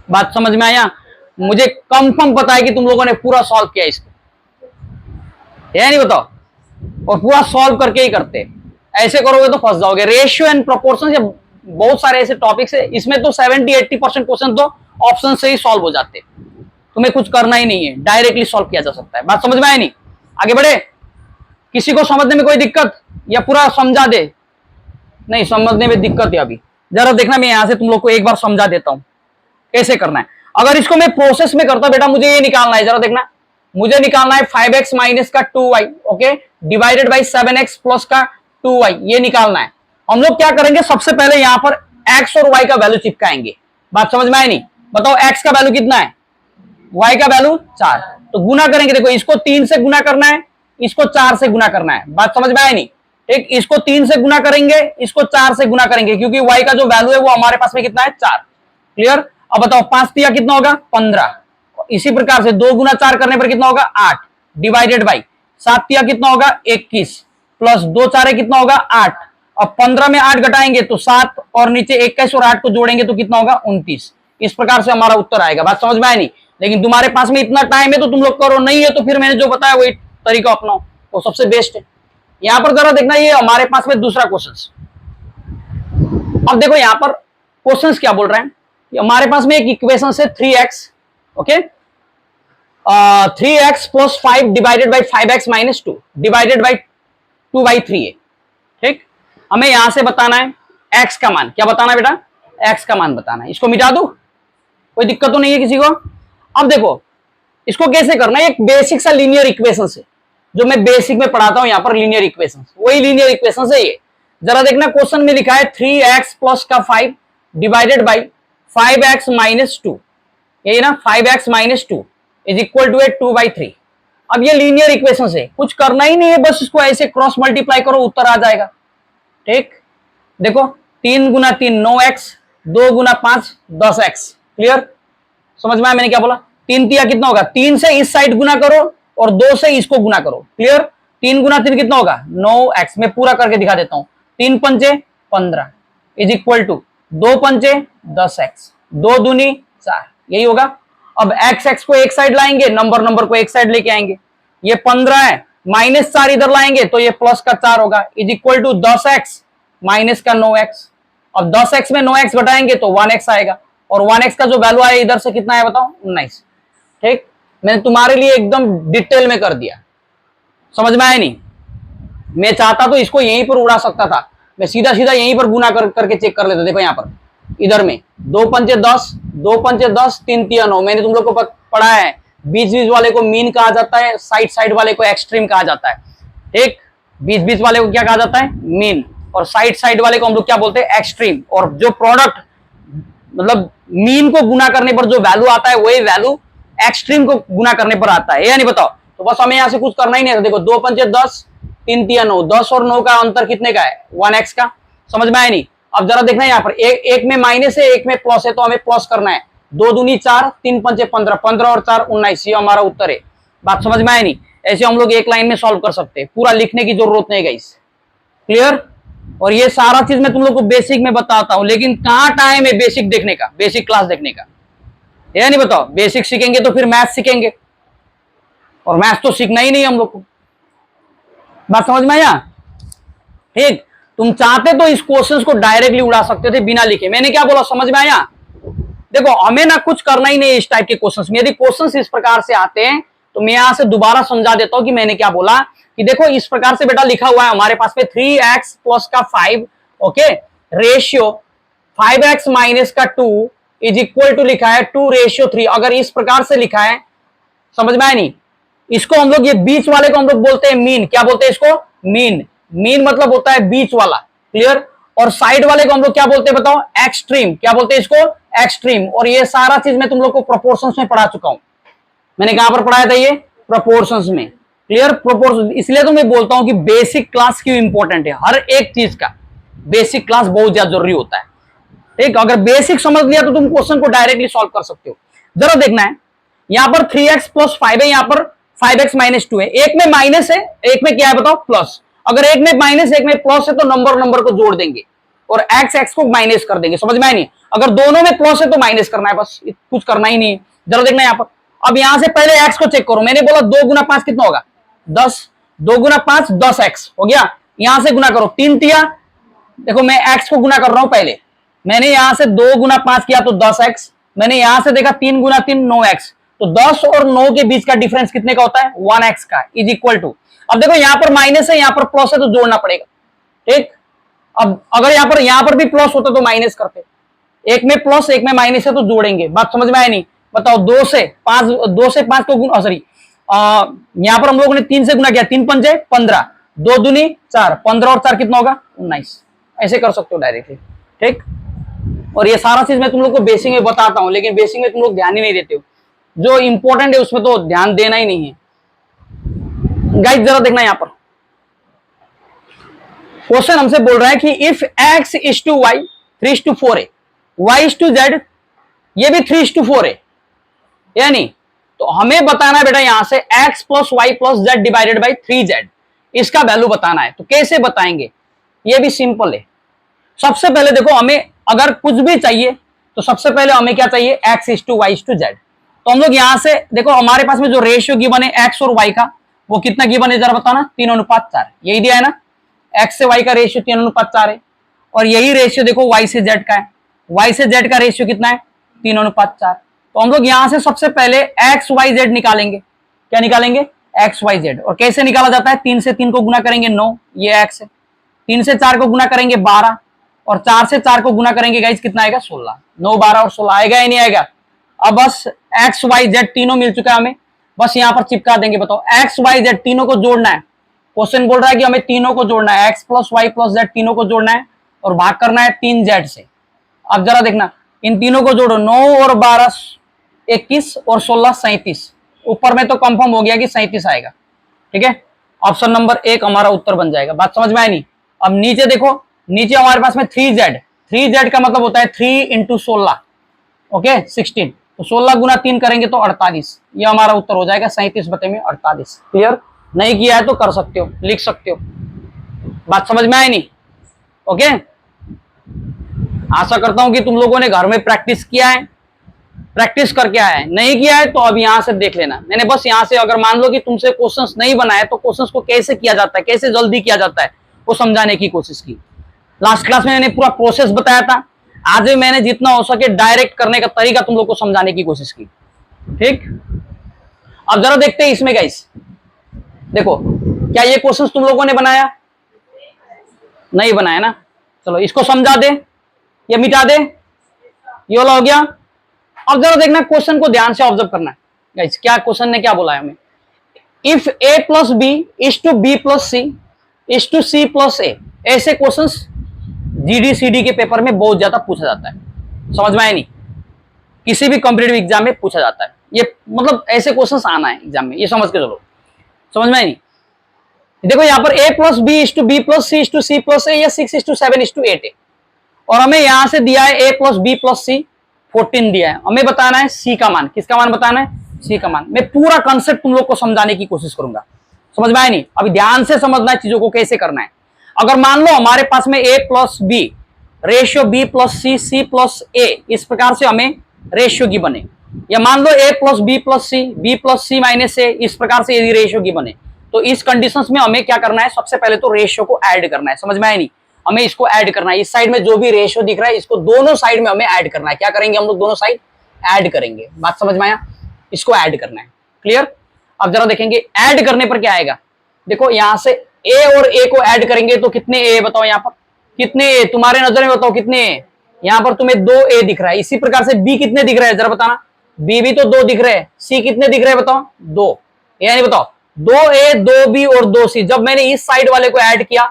बात समझ में आया? मुझे कंफर्म पता है कि तुम लोगों ने पूरा सॉल्व किया इसको, है नहीं? बताओ, और पूरा सॉल्व करके ही करते। ऐसे करोगे तो फंस जाओगे। रेशियो एंड प्रोपोर्शन, बहुत सारे ऐसे टॉपिक्स है, इसमें तो 70-80% क्वेश्चन तो ऑप्शन से ही सॉल्व हो जाते। तुम्हें कुछ करना ही नहीं है, डायरेक्टली सॉल्व किया जा सकता है। बात समझ में आया नहीं? आगे बढ़े। किसी को समझने में कोई दिक्कत या पूरा समझा दे? नहीं, समझने में दिक्कत है अभी। जरा देखना, मैं यहां से तुम लोग को एक बार समझा देता हूं कैसे करना है। अगर इसको मैं प्रोसेस में करता बेटा, मुझे ये निकालना है, जरा देखना, मुझे निकालना है 5x माइनस का 2y, okay, divided by 7x plus का 2y, ये निकालना है। हम लोग क्या करेंगे, सबसे पहले यहां पर x और y का वैल्यू चिपकाएंगे। बात समझ में आए नहीं? बताओ x का वैल्यू कितना है? y का वैल्यू 4। तो गुना करेंगे, देखो इसको 3 से गुना करना है, इसको 4 से गुना करना है। बात समझ में आए नहीं? ठीक, इसको 3 से गुना करेंगे, इसको 4 से गुना करेंगे, क्योंकि y का जो वैल्यू है वो हमारे पास में कितना है? 4। क्लियर? अब बताओ 5 तिया कितना होगा? 15। इसी प्रकार से 2 गुना 4 करने पर कितना होगा? 8, डिवाइडेड बाई 7 तिया कितना होगा? 21, प्लस 2 4 कितना होगा? 8। अब 15 में 8 घटाएंगे तो 7, और नीचे 21 और 8 को जोड़ेंगे तो कितना होगा? 29। इस प्रकार से हमारा उत्तर आएगा। बात समझ में आए नहीं? लेकिन तुम्हारे पास में इतना टाइम है तो तुम लोग करो, नहीं है तो फिर मैंने जो बताया वही तरीका अपनाओ, वो सबसे बेस्ट है। यहां पर जरा देखना, ये हमारे पास में दूसरा क्वेश्चन। अब देखो यहां पर क्वेश्चंस क्या बोल रहे हैं। हमारे पास में एक इक्वेशन है 3x, okay, 3x plus 5 divided by 5x minus 2 divided by 2/3 है। ठीक, हमें यहां से बताना है x का मान। क्या बताना है बेटा? x का मान बताना है। इसको मिटा दो, कोई दिक्कत तो नहीं है किसी को? अब देखो इसको कैसे करना है। एक बेसिक सा लीनियर इक्वेशन है जो मैं बेसिक में पढ़ाता हूं, यहां पर लीनियर इक्वेशन, वही लीनियर इक्वेशन है ये। जरा देखना, क्वेश्चन में लिखा है 3x प्लस का 5 डिवाइडेड बाई 5x माइनस 2, यही ना, 5x minus 2 is equal to 2/3। अब ये लीनियर इक्वेशन है, कुछ करना ही नहीं है, बस इसको ऐसे क्रॉस मल्टीप्लाई करो, उत्तर आ जाएगा। ठीक, देखो 3 गुना 3 9x, 2 गुना 5 10x। क्लियर? समझ में आया मैंने क्या बोला? 3 तिया कितना होगा? 3 से इस साइड गुना करो और 2 से इसको गुना करो। क्लियर? 3 गुना 3 कितना होगा? 9x। मैं पूरा करके दिखा देता हूं। 3 पंचे 15 इज इक्वल टू 2 पंचे 10x, 2 दूनी 4, यही होगा। अब x को एक साइड लाएंगे, नंबर को एक साइड लेके आएंगे। ये 15 है, -4 इधर लाएंगे तो ये प्लस का 4 होगा, is equal to 10x minus का 9x। अब 10x में 9x घटाएंगे तो 1x आएगा, और 1x का जो वैल्यू आया इधर से कितना है बताओ? 19। ठीक, मैंने तुम्हारे लिए एकदम डिटेल में कर दिया। समझ में आया नहीं? मैं चाहता तो इसको यहीं पर उड़ा सकता था, मैं सीधा सीधा यहीं पर गुना करके चेक कर लेता। देखो यहाँ पर इधर में 2 पंचे 10, 2 पंचे 10, 3 तिया 9। मैंने तुम लोग को पढ़ा है, बीच वाले को मीन कहा जाता है, साइड वाले को एक्सट्रीम कहा जाता है। ठीक, बीच वाले को क्या कहा जाता है? मीन, और साइड वाले को हम लोग क्या बोलते हैं? एक्सट्रीम। और जो प्रोडक्ट मतलब मीन को गुना करने पर जो वैल्यू आता है वही वैल्यू एक्सट्रीम को गुना करने पर आता है, या नहीं? बताओ। तो बस हमें यहां से कुछ करना ही नहीं है। देखो 2 पंचे 10, 3 तिया 9, 10 और 9 का अंतर कितने का है? 1x का। समझ में आया नहीं? अब जरा देखना यहाँ पर एक में माइनस है, एक में प्लस है, तो हमें प्लस करना है। 2 दूनी 4, 3 पंचे 15, 15 और 4 19, ये हमारा उत्तर है। बात समझ में आया नहीं? ऐसे हम लोग एक लाइन में सॉल्व कर सकते हैं, पूरा लिखने की जरूरत नहीं गाइस। क्लियर? और ये सारा चीज मैं तुम लोग को बेसिक में बताता हूं, लेकिन कहां टाइम है बेसिक देखने का, बेसिक क्लास देखने का? ये नहीं बताओ। बेसिक सीखेंगे तो फिर मैथ सीखेंगे, और मैथ तो सीखना ही नहीं हम लोग को। बात समझ में आया? ठीक। तुम चाहते तो इस क्वेश्चन को डायरेक्टली उड़ा सकते थे बिना लिखे। मैंने क्या बोला, समझ में आया? देखो, हमें ना कुछ करना ही नहीं इस टाइप के क्वेश्चंस में। यदि क्वेश्चंस इस प्रकार से आते हैं तो मैं यहां से दोबारा समझा देता हूं कि मैंने क्या बोला। कि देखो, इस प्रकार से बेटा लिखा हुआ है हमारे पास में 3x प्लस का 5, ओके, रेशियो 5x माइनस का 2 इज इक्वल टू लिखा है 2:3। अगर इस प्रकार से लिखा है, समझ में आया नहीं? इसको हम लोग, ये बीच वाले को हम लोग बोलते हैं मीन। क्या बोलते हैं इसको? मीन। मीन मतलब होता है बीच वाला, क्लियर? और साइड वाले को हम लोग क्या बोलते हैं बताओ? एक्सट्रीम। क्या बोलते हैं इसको? एक्सट्रीम। और ये सारा चीज मैं तुम लोग को प्रोपोर्शंस में पढ़ा चुका हूं। मैंने कहां पर पढ़ाया था? ये प्रोपोर्शंस में, क्लियर? प्रोपोर्शन। इसलिए तो मैं बोलता हूं कि बेसिक क्लास क्यों इंपॉर्टेंट है। हर एक चीज का बेसिक क्लास बहुत ज्यादा जरूरी होता है। ठीक, अगर बेसिक समझ लिया तो तुम क्वेश्चन को डायरेक्टली सॉल्व कर सकते हो। जरा देखना है, यहां पर 3x प्लस 5 है, यहां पर 5x माइनस 2 है। एक में माइनस है, एक में क्या है बताओ? प्लस। अगर एक में माइनस एक में प्लस है तो नंबर को जोड़ देंगे और x को माइनस कर देंगे। समझ में आया नहीं? अगर दोनों में प्लस है तो माइनस करना है, बस, कुछ करना ही नहीं है। जरा देखना यहां पर। अब यहां से पहले x को चेक करो। मैंने बोला 2 गुना 5 कितना होगा? 10। 2 गुना 5 10x हो गया। यहां से गुना करो, 3 तिया, देखो मैं x को गुना कर रहा हूं। पहले मैंने यहां से 2 गुना 5 किया तो 10x। मैंने यहां से देखा 3 गुना 3 9x। तो 10 और 9 के बीच का डिफरेंस कितने का होता है? 1x का, इज इक्वल टू। अब देखो, यहां पर माइनस है, यहां पर प्लस है, तो जोड़ना पड़ेगा। ठीक। अब अगर यहां पर भी प्लस होता तो माइनस करते। एक में प्लस एक में माइनस है तो जोड़ेंगे। बात समझ में आया नहीं? बताओ, 2 से 5 को गुना, सॉरी, यहां पर हम लोगों ने 3 से गुना किया, 3 पंजे 15, 2 दूनी 4, 15 और 4 कितना होगा? 19। ऐसे कर सकते हो डायरेक्टली। ठीक। और ये सारा चीज मैं तुम लोग को बेसिक में बताता हूं, लेकिन बेसिक में तुम लोग ध्यान ही नहीं देते हो। जो इंपॉर्टेंट है उसमें तो ध्यान देना ही नहीं है। गाइस जरा देखना यहां पर, क्वेश्चन हमसे बोल रहा है कि if x is to y 3:4 है, y इज टू z ये भी 3:4 है, यानी तो हमें बताना है बेटा यहां से x plus y plus z divided by 3z, इसका वैल्यू बताना है। तो कैसे बताएंगे? ये भी सिंपल है। सबसे पहले देखो, हमें अगर कुछ भी चाहिए तो सबसे पहले हमें क्या चाहिए? x is to y is to z। तो हम लोग यहां से देखो, हमारे पास में जो रेशियो गिवन है x और y का, वो कितना गिवन है जरा बताना? 3:4। यही दिया है ना? x से y का रेशियो 3:4 है। और यही रेशियो देखो y से z का है। y से z का रेशियो कितना है? 3:4। तो हम लोग यहां से सबसे पहले x y z निकालेंगे। क्या निकालेंगे? x y z। और कैसे निकाला जाता है? 3 से 3 को गुना करेंगे 9, ये x है। 3 से 4 को गुना करेंगे 12, और 4 से 4 को गुना करेंगे गाइस कितना आएगा? 16। 9 12 और 16 आएगा या नहीं आएगा? अब बस x y z तीनों मिल चुका है हमें, बस यहां पर चिपका देंगे। बताओ, x y z तीनों को जोड़ना है। क्वेश्चन बोल रहा है कि हमें तीनों को जोड़ना है, x plus y plus z तीनों को जोड़ना है, और भाग करना है 3z से। अब जरा देखना, इन तीनों को जोड़ो, 9 और 12 21 और 16 37। ऊपर में तो कंफर्म हो गया कि 37 आएगा। ठीक है, ऑप्शन नंबर 1 हमारा उत्तर बन जाएगा। बात समझ में आई नहीं? अब नीचे देखो, नीचे हमारे पास में 3z। 3z का मतलब होता है 3 इंटू 16, ओके 16। तो 16 गुना 3 करेंगे तो 48। ये हमारा उत्तर हो जाएगा 37/48। क्लियर? नहीं किया है तो कर सकते हो, लिख सकते हो। बात समझ में आई नहीं? ओके, आशा करता हूं कि तुम लोगों ने घर में प्रैक्टिस किया है, प्रैक्टिस करके आया है। नहीं किया है तो अब यहां से देख लेना। मैंने बस यहां से, अगर मान लो कि तुमसे क्वेश्चंस नहीं बनाए तो क्वेश्चंस को कैसे किया जाता है, कैसे जल्दी किया जाता है, वो समझाने की कोशिश की। लास्ट क्लास में मैंने पूरा प्रोसेस बताया था। आज भी मैंने जितना हो सके डायरेक्ट करने का तरीका तुम लोग को समझाने की कोशिश की। ठीक, अब जरा देखते हैं इसमें गाइस। देखो, क्या ये क्वेश्चन तुम लोगों ने बनाया? नहीं बनाया ना? चलो इसको समझा दे, ये मिटा दे, ये वाला हो गया। अब जरा देखना, क्वेश्चन को ध्यान से ऑब्जर्व करना है गाइस। क्या क्वेश्चन ने क्या बोला है हमें? If a plus B is to B plus C is to C plus A. ऐसे क्वेश्चन GD/CD के पेपर में बहुत ज्यादा पूछा जाता है। समझ में आया नहीं? किसी भी कॉम्पिटेटिव एग्जाम में पूछा जाता है ये, मतलब ऐसे क्वेश्चन आना है एग्जाम में, ये समझ के चलो। समझ में आया नहीं? देखो यहां पर a plus B is to B plus C is to C plus A, या 6:7 इज टू 8 है। और हमें यहां से दिया है a प्लस बी प्लस सी 14 दिया है। हमें बताना है c का मान। किसका मान बताना है? c का मान। मैं पूरा कंसेप्ट तुम लोग को समझाने की कोशिश करूंगा। समझ में आया नहीं? अभी ध्यान से समझना है चीजों को, कैसे करना है। अगर मान लो हमारे पास में a plus B, ratio b plus C, C plus A, इस प्रकार से हमें रेशियो की बने, या मान लो a plus B plus C, B plus C minus A, इस प्रकार से यदि रेशियो की बने, तो इस कंडीशंस में हमें क्या करना है, सबसे पहले तो रेशियो को ऐड करना है। समझ में आया नहीं? हमें इसको ऐड करना है। इस साइड में जो भी रेशियो दिख रहा है इसको दोनों साइड में हमें ऐड करना है। क्या करेंगे हम लोग? दोनों साइड ऐड करेंगे। बात समझ में आया? इसको ऐड करना है। क्लियर? अब जरा देखेंगे ऐड करने पर क्या आएगा। देखो यहां से ए और ए को ऐड करेंगे तो कितने ए बताओ, यहां पर कितने ए तुम्हारे नजर में बताओ, कितने ए? यहां पर तुम्हें 2 ए दिख रहा है। इसी प्रकार से बी कितने दिख रहे हैं जरा बताना। बी भी तो 2 दिख रहे हैं। सी कितने दिख रहे हैं बताओ? 2। यानी बताओ 2 ए 2 बी और 2 सी। जब मैंने इस साइड वाले को ऐड किया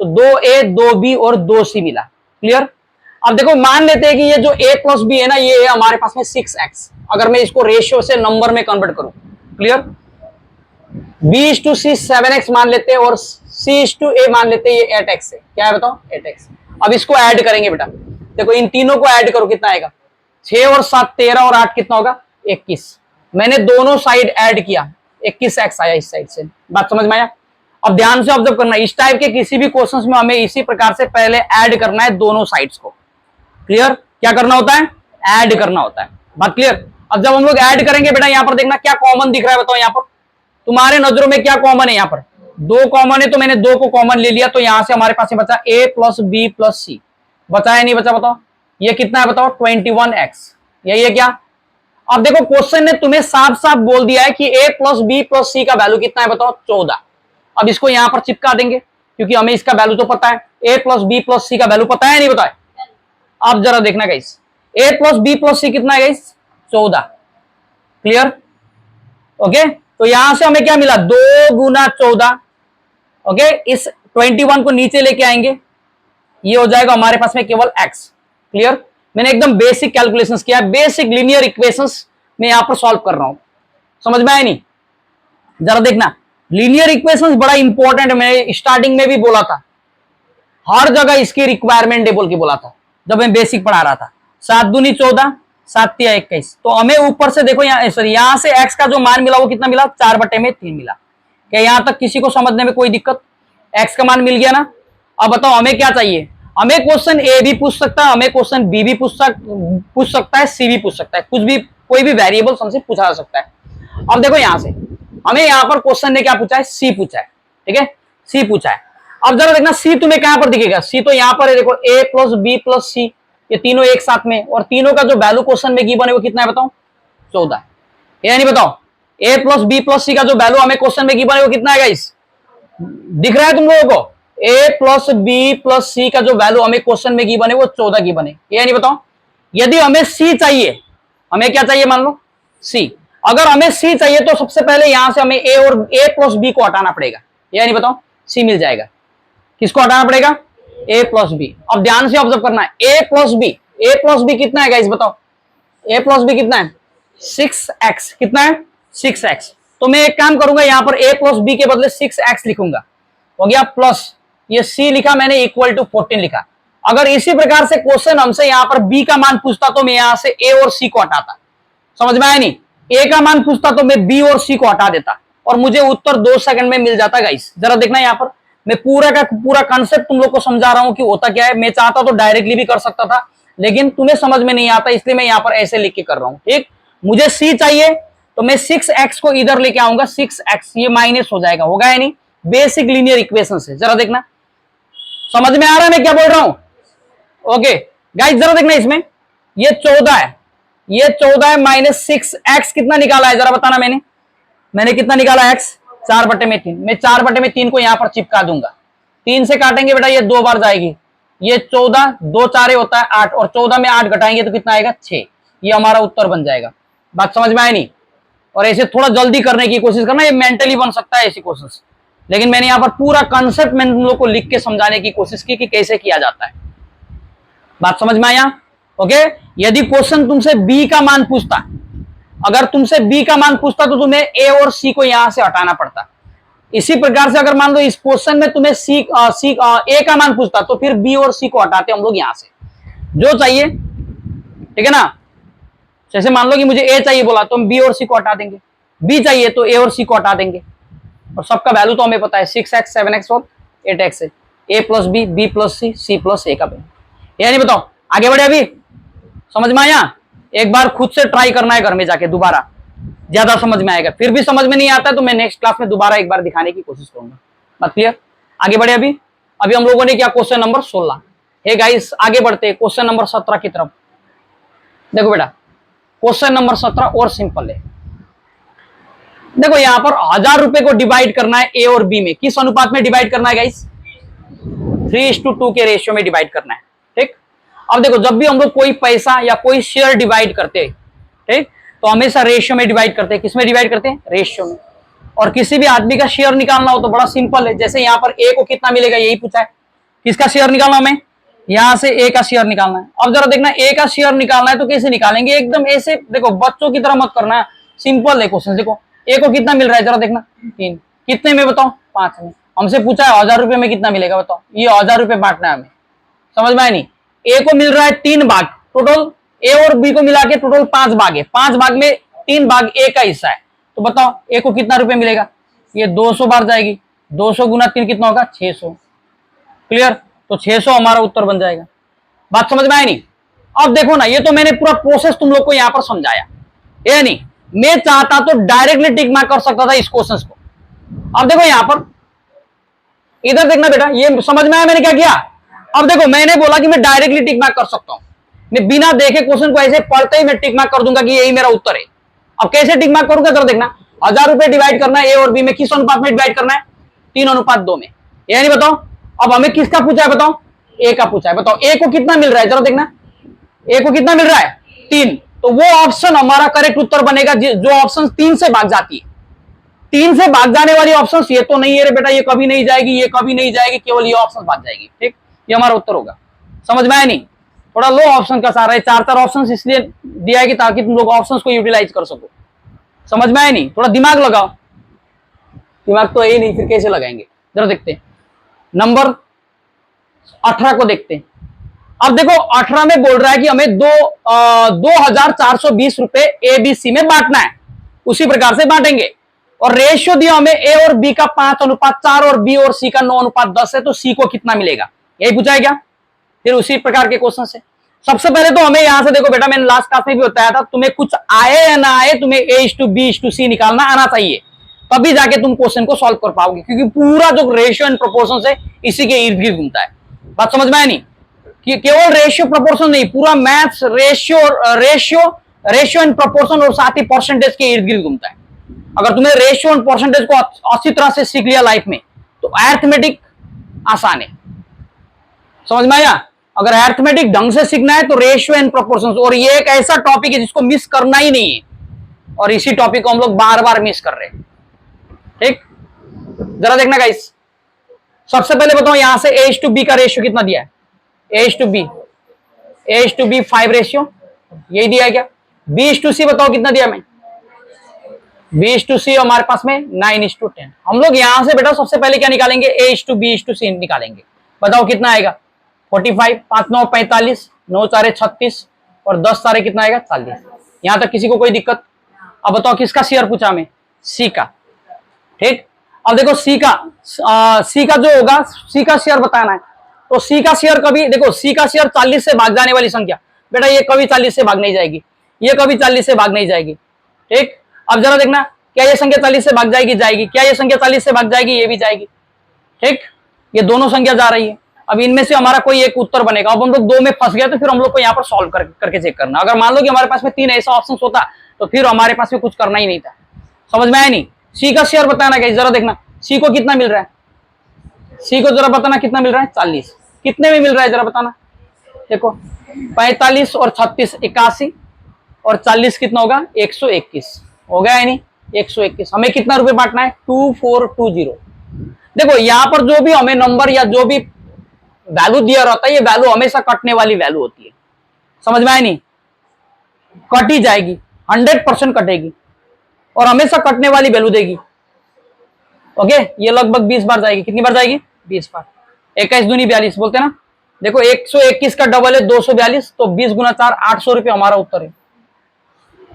तो 2 ए 2 बी और 2 सी मिला। क्लियर? अब देखो मान लेते हैं कि ये जो a प्लस बी है ना, ये है हमारे पास में 6x। अगर मैं इसको रेशियो से नंबर में कन्वर्ट करूं, क्लियर, b/c 7x मान लेते हैं और c/a मान लेते हैं, ये 8x है। क्या है बताओ? 8x। अब इसको ऐड करेंगे बेटा। देखो इन तीनों को ऐड करो, कितना आएगा? 6 और 7 13 और 8 कितना होगा? 21। मैंने दोनों साइड ऐड किया, 21x आया इस साइड से। बात समझ में आया? अब ध्यान से ऑब्जर्व करना, इस टाइप के किसी भी क्वेश्चंस में हमें इसी प्रकार से पहले ऐड करना है दोनों साइड्स को। क्लियर? क्या करना होता है? ऐड करना होता है। बात क्लियर? अब जब हम लोग ऐड करेंगे बेटा, यहां पर देखना क्या कॉमन दिख रहा है बताओ। यहां पर तुम्हारे नजरों में क्या कॉमन है? यहां पर 2 कॉमन है, तो मैंने 2 को कॉमन ले लिया, तो यहां से हमारे पास बचा a प्लस बी प्लस सी। बचा है नहीं बचा बताओ? ये कितना है बताओ? 21x। यही है क्या? अब देखो क्वेश्चन ने तुम्हें साफ साफ बोल दिया है कि a plus B plus C का वैल्यू कितना है बताओ? 14। अब इसको यहां पर चिपका देंगे क्योंकि हमें इसका वैल्यू तो पता है। a plus B plus C का वैल्यू पता है नहीं बताए? अब जरा देखना guys, a plus B plus C कितना है गाइस? 14। क्लियर? ओके, तो यहां से हमें क्या मिला? 2 गुना 14। ओके, इस 21 को नीचे लेके आएंगे, ये हो जाएगा हमारे पास में केवल x। क्लियर? मैंने एकदम बेसिक कैलकुलेशंस किया, बेसिक लीनियर इक्वेशंस में यहां पर सॉल्व कर रहा हूं। समझ में आया नहीं? जरा देखना, लीनियर इक्वेशंस बड़ा इंपॉर्टेंट है। मैंने स्टार्टिंग में भी बोला था, हर जगह इसकी रिक्वायरमेंट है बोल के बोला था जब मैं बेसिक पढ़ा रहा था। 7 दूनी 14, 7 तिया 21। तो हमें ऊपर से देखो यहाँ, सॉरी यहां से x का जो मान मिला वो कितना मिला? 4/3 मिला। क्या यहां तक किसी को समझने में कोई दिक्कत? x का मान मिल गया ना। अब बताओ हमें क्या चाहिए? हमें क्वेश्चन ए भी पूछ सकता है, हमें क्वेश्चन बी भी पूछ सकता है, सी भी पूछ सकता है, कुछ भी कोई भी वेरिएबल हमसे पूछा जा सकता है। अब देखो यहां से हमें यहां पर क्वेश्चन ने क्या पूछा है? सी पूछा है। ठीक है, सी पूछा है। अब जरा देखना सी तुम्हें कहां पर दिखेगा? सी तो यहां पर है, देखो a प्लस बी प्लस सी, ये तीनों एक साथ में, और तीनों का जो वैल्यू क्वेश्चन में गिवन है वो कितना है बताओ? 14। या नहीं बताओ? a plus B plus C का जो वैल्यू हमें क्वेश्चन में गिवन है वो कितना है गाइस? दिख रहा है तुम लोगों को? a plus B plus C का जो वैल्यू हमें क्वेश्चन में गिवन है वो 14 गिवन है। या नहीं बताओ? यदि हमें सी चाहिए, हमें क्या चाहिए मान लो? सी। अगर हमें सी चाहिए तो सबसे पहले यहां से हमें a और a प्लस बी को हटाना पड़ेगा। या नहीं बताओ? सी मिल जाएगा। किसको हटाना पड़ेगा? a plus B. अब ध्यान से ऑब्जर्व करना है, a प्लस बी कितना है गाइस बताओ? a प्लस बी कितना है? 6x। कितना है? 6x। तो मैं एक काम करूंगा, यहां पर a प्लस बी के बदले 6x लिखूंगा, हो गया, प्लस ये c लिखा मैंने इक्वल टू 14 लिखा। अगर इसी प्रकार से क्वेश्चन हमसे यहां पर b का मान पूछता तो मैं यहां से a और c को हटाता। समझ में आया नहीं? a का मान पूछता तो मैं b और c को हटा देता और मुझे उत्तर 2 सेकंड में मिल जाता गाइस। जरा देखना यहां पर मैं पूरा का पूरा कॉन्सेप्ट तुम लोग को समझा रहा हूं कि होता क्या है। मैं चाहता तो डायरेक्टली भी कर सकता था, लेकिन तुम्हें समझ में नहीं आता, इसलिए मैं यहां पर ऐसे लिख के कर रहा हूं। ठीक, मुझे c चाहिए तो मैं 6x को इधर लेके आऊंगा, 6x ये माइनस हो जाएगा, होगा या नहीं? बेसिक लीनियर इक्वेशन से। जरा देखना समझ में आ रहा है मैं क्या बोल रहा हूं? ओके गाइस, जरा देखना, इसमें ये 14 है, ये 14 है, माइनस 6x कितना निकाला है जरा बताना। मैंने कितना निकाला? x 4/3। मैं 4/3 को यहां पर चिपका दूंगा। 3 से काटेंगे बेटा, ये 2 बार जाएगी, ये 14, 2 4 होता है 8, और 14 में 8 घटाएंगे तो कितना आएगा? 6। ये हमारा उत्तर बन जाएगा। बात समझ में आए नहीं? और ऐसे थोड़ा जल्दी करने की कोशिश करना, ये मेंटली बन सकता है ऐसी कोशिश, लेकिन मैंने यहां पर पूरा कंसेप्ट मैंने तुम लोग को लिख के समझाने की कोशिश की कि कैसे किया जाता है। बात समझ में आया? ओके, यदि क्वेश्चन तुमसे बी का मान पूछता, अगर तुमसे बी का मान पूछता तो तुम्हें ए और सी को यहां से हटाना पड़ता। इसी प्रकार से अगर मान लो इस क्वेश्चन में तुम्हें ए का मान पूछता तो फिर बी और सी को हटाते हम लोग यहां से, जो चाहिए। ठीक है ना? जैसे मान लो कि मुझे ए चाहिए बोला तो हम बी और सी को हटा देंगे, बी चाहिए तो ए और सी को हटा देंगे, और सबका वैल्यू तो हमें पता है 6x 7x और 8x है। ए plus B, B plus C, C plus ए का वैल्यू। या नहीं बताओ, आगे बढ़े अभी समझ में आया? एक बार खुद से ट्राई करना है घर में जाके दोबारा, ज्यादा समझ में आएगा। फिर भी समझ में नहीं आता तो मैं नेक्स्ट क्लास में दोबारा एक बार दिखाने की कोशिश करूंगा। बात क्लियर? आगे बढ़े अभी अभी हम लोगों ने क्या क्वेश्चन नंबर 16 है गाइस। आगे बढ़ते हैं क्वेश्चन नंबर 17 की तरफ। देखो बेटा क्वेश्चन नंबर 17 और सिंपल है। देखो यहां पर 1000 रुपए को डिवाइड करना है ए और बी में। किस अनुपात में डिवाइड करना है गाइस? 3:2 के रेशियो में डिवाइड करना है। ठीक, अब देखो जब भी हम लोग कोई पैसा या कोई शेयर डिवाइड करते हैं, ठीक, तो हमेशा रेशियो में डिवाइड करते हैं। किस में डिवाइड करते हैं? रेशियो में। और किसी भी आदमी का शेयर निकालना हो तो बड़ा सिंपल है। जैसे यहां पर ए को कितना मिलेगा यही पूछा है। किसका शेयर निकालना हमें? यहां से ए का शेयर निकालना है। अब जरा देखना ए का शेयर निकालना है तो कैसे निकालेंगे? एकदम ऐसे देखो, बच्चों की तरह मत करना है, सिंपल है क्वेश्चन। देखो ए को कितना मिल रहा है जरा देखना, 3। कितने में बताओ? 5 में। हमसे पूछा है 1000 रुपए में कितना मिलेगा बताओ। ये 1000 रुपए बांटना है हमें, समझ में आया नहीं? ए को मिल रहा है 3 भाग, टोटल ए और बी को मिला के टोटल 5 भाग है। 5 भाग में 3 भाग ए का हिस्सा है, तो बताओ ए को कितना रुपए मिलेगा? ये 200 बार जाएगी। 200 गुना 3 कितना होगा? 600। क्लियर? तो 600 हमारा उत्तर बन जाएगा। बात समझ में आया नहीं? अब देखो ना, ये तो मैंने पूरा प्रोसेस तुम लोग को यहां पर समझाया, ये नहीं मैं चाहता तो डायरेक्टली टिक मार्क कर सकता था इस क्वेश्चन को। अब देखो यहां पर, इधर देखना बेटा, ये समझ में आया मैंने क्या किया? अब देखो मैंने बोला कि मैं डायरेक्टली टिक मार्क कर सकता हूं, मैं बिना देखे क्वेश्चन को ऐसे पढ़ते ही मैं टिक मार्क कर दूंगा कि यही मेरा उत्तर है। अब कैसे टिक मार्क करूंगा जरा देखना। 1000 रुपए डिवाइड करना है ए और बी में, किस अनुपात में डिवाइड करना है? 3:2 में। ये नहीं बताओ, अब हमें किसका पूछा है बताओ? ए का पूछा है। बताओ ए को कितना मिल रहा है जरा देखना, ए को कितना मिल रहा है? 3। तो वो ऑप्शन हमारा करेक्ट उत्तर बनेगा जो ऑप्शन 3 से भाग जाती है। 3 से भाग जाने वाली ऑप्शन ये तो नहीं है रे बेटा, ये कभी नहीं जाएगी, ये कभी नहीं जाएगी, केवल ये ऑप्शन भाग जाएगी। ठीक, ये हमारा उत्तर होगा। समझ में आया नहीं? थोड़ा लो ऑप्शन का सहारा है, 4 ऑप्शन इसलिए दिया है कि ताकि तुम लोग ऑप्शंस को यूटिलाइज कर सको। समझ में आया नहीं? थोड़ा दिमाग लगाओ। दिमाग तो यही नहीं, फिर कैसे लगाएंगे? जरा देखते हैं नंबर 18 को देखते हैं। अब देखो 18 में बोल रहा है कि हमें 2420 रुपए ए बी सी में बांटना है। उसी प्रकार से बांटेंगे और रेशियो दिया हमें ए और बी का 5:4 और बी और सी का 9:10 है, तो सी को कितना मिलेगा यही पूछा है क्या? फिर उसी प्रकार के क्वेश्चन से सबसे पहले तो हमें यहां से देखो बेटा, मैंने लास्ट क्लास में भी बताया था, तुम्हें कुछ आए या ना आए, तुम्हें A:B:C निकालना आना चाहिए, तभी जाके तुम क्वेश्चन को सॉल्व कर पाओगे, क्योंकि पूरा जो रेशियो एंड प्रोपोर्शन है इसी के इर्द गिर्द घूमता है। बात समझ में आया नहीं? कि केवल रेशियो प्रोपोर्शन नहीं, पूरा मैथ्स रेशियो एंड प्रोपोर्शन और साथ ही परसेंटेज के इर्द गिर्द घूमता है। अगर तुम्हें रेशियो एंड परसेंटेज को अच्छी तरह से सीख लिया लाइफ में तो अरिथमेटिक आसान है। समझ में आया? अगर अरिथमेटिक ढंग से सीखना है तो रेशियो एंड प्रोपोर्शंस, और ये एक ऐसा टॉपिक है जिसको मिस करना ही नहीं है, और इसी टॉपिक को हम लोग बार बार मिस कर रहे हैं। ठीक, जरा देखना गाइस, सबसे पहले बताओ यहां से A:B का रेशियो कितना दिया है? A:B 5 रेशियो यही दिया है क्या? B:C बताओ कितना दिया मैं? B:C हमारे पास में 9:10। हम लोग यहां से बेटा सबसे पहले क्या निकालेंगे? A:B:C निकालेंगे। बताओ कितना आएगा? 45, 5 9 45, 9 4 36 और 10 सारे कितना आएगा? 40। यहां तक किसी को कोई दिक्कत? अब बताओ किसका शेयर पूछा हमें? सी का। ठीक, अब देखो सी का जो होगा, सी का शेयर बताना है, तो सी का शेयर कभी देखो, सी का शेयर 40 से भाग जाने वाली संख्या बेटा, ये कभी 40 से भाग नहीं जाएगी, ये कभी 40 से भाग नहीं जाएगी। ठीक, अब जरा देखना, क्या ये संख्या 40 से भाग जाएगी? जाएगी। क्या ये संख्या 40 से भाग जाएगी? ये भी जाएगी। ठीक, ये दोनों संख्या जा रही है। अब इनमें से हमारा कोई एक उत्तर बनेगा। अब हम लोग 2 में फंस गया तो फिर हम लोग को यहाँ पर सॉल्व करके चेक करना। अगर मान लो कि हमारे पास में 3 ऐसा ऑप्शन होता तो फिर हमारे पास में कुछ करना ही नहीं था। समझ में आया नहीं? सी का शेयर बताना क्या, जरा देखना सी को कितना मिल रहा है? सी को जरा बताना कितना मिल रहा है? 40। कितने में मिल रहा है जरा बताना? देखो 45 और 36 81 और 40 कितना होगा? 121 हो गया है नहीं? 121। हमें कितना रुपए बांटना है? 2420। देखो यहां पर जो भी हमें नंबर या जो भी वैल्यू दिया रहता है, ये वैल्यू हमेशा कटने वाली वैल्यू होती है। समझ में आया नहीं? कट ही जाएगी, 100% कटेगी और हमेशा कटने वाली वैल्यू देगी। ओके, ये लगभग 20 बार जाएगी। कितनी बार जाएगी? 20 बार। 21 दूनी 42 बोलते हैं ना। देखो 121 का डबल है 242, तो 20 गुना 4 800 रुपये हमारा उत्तर है।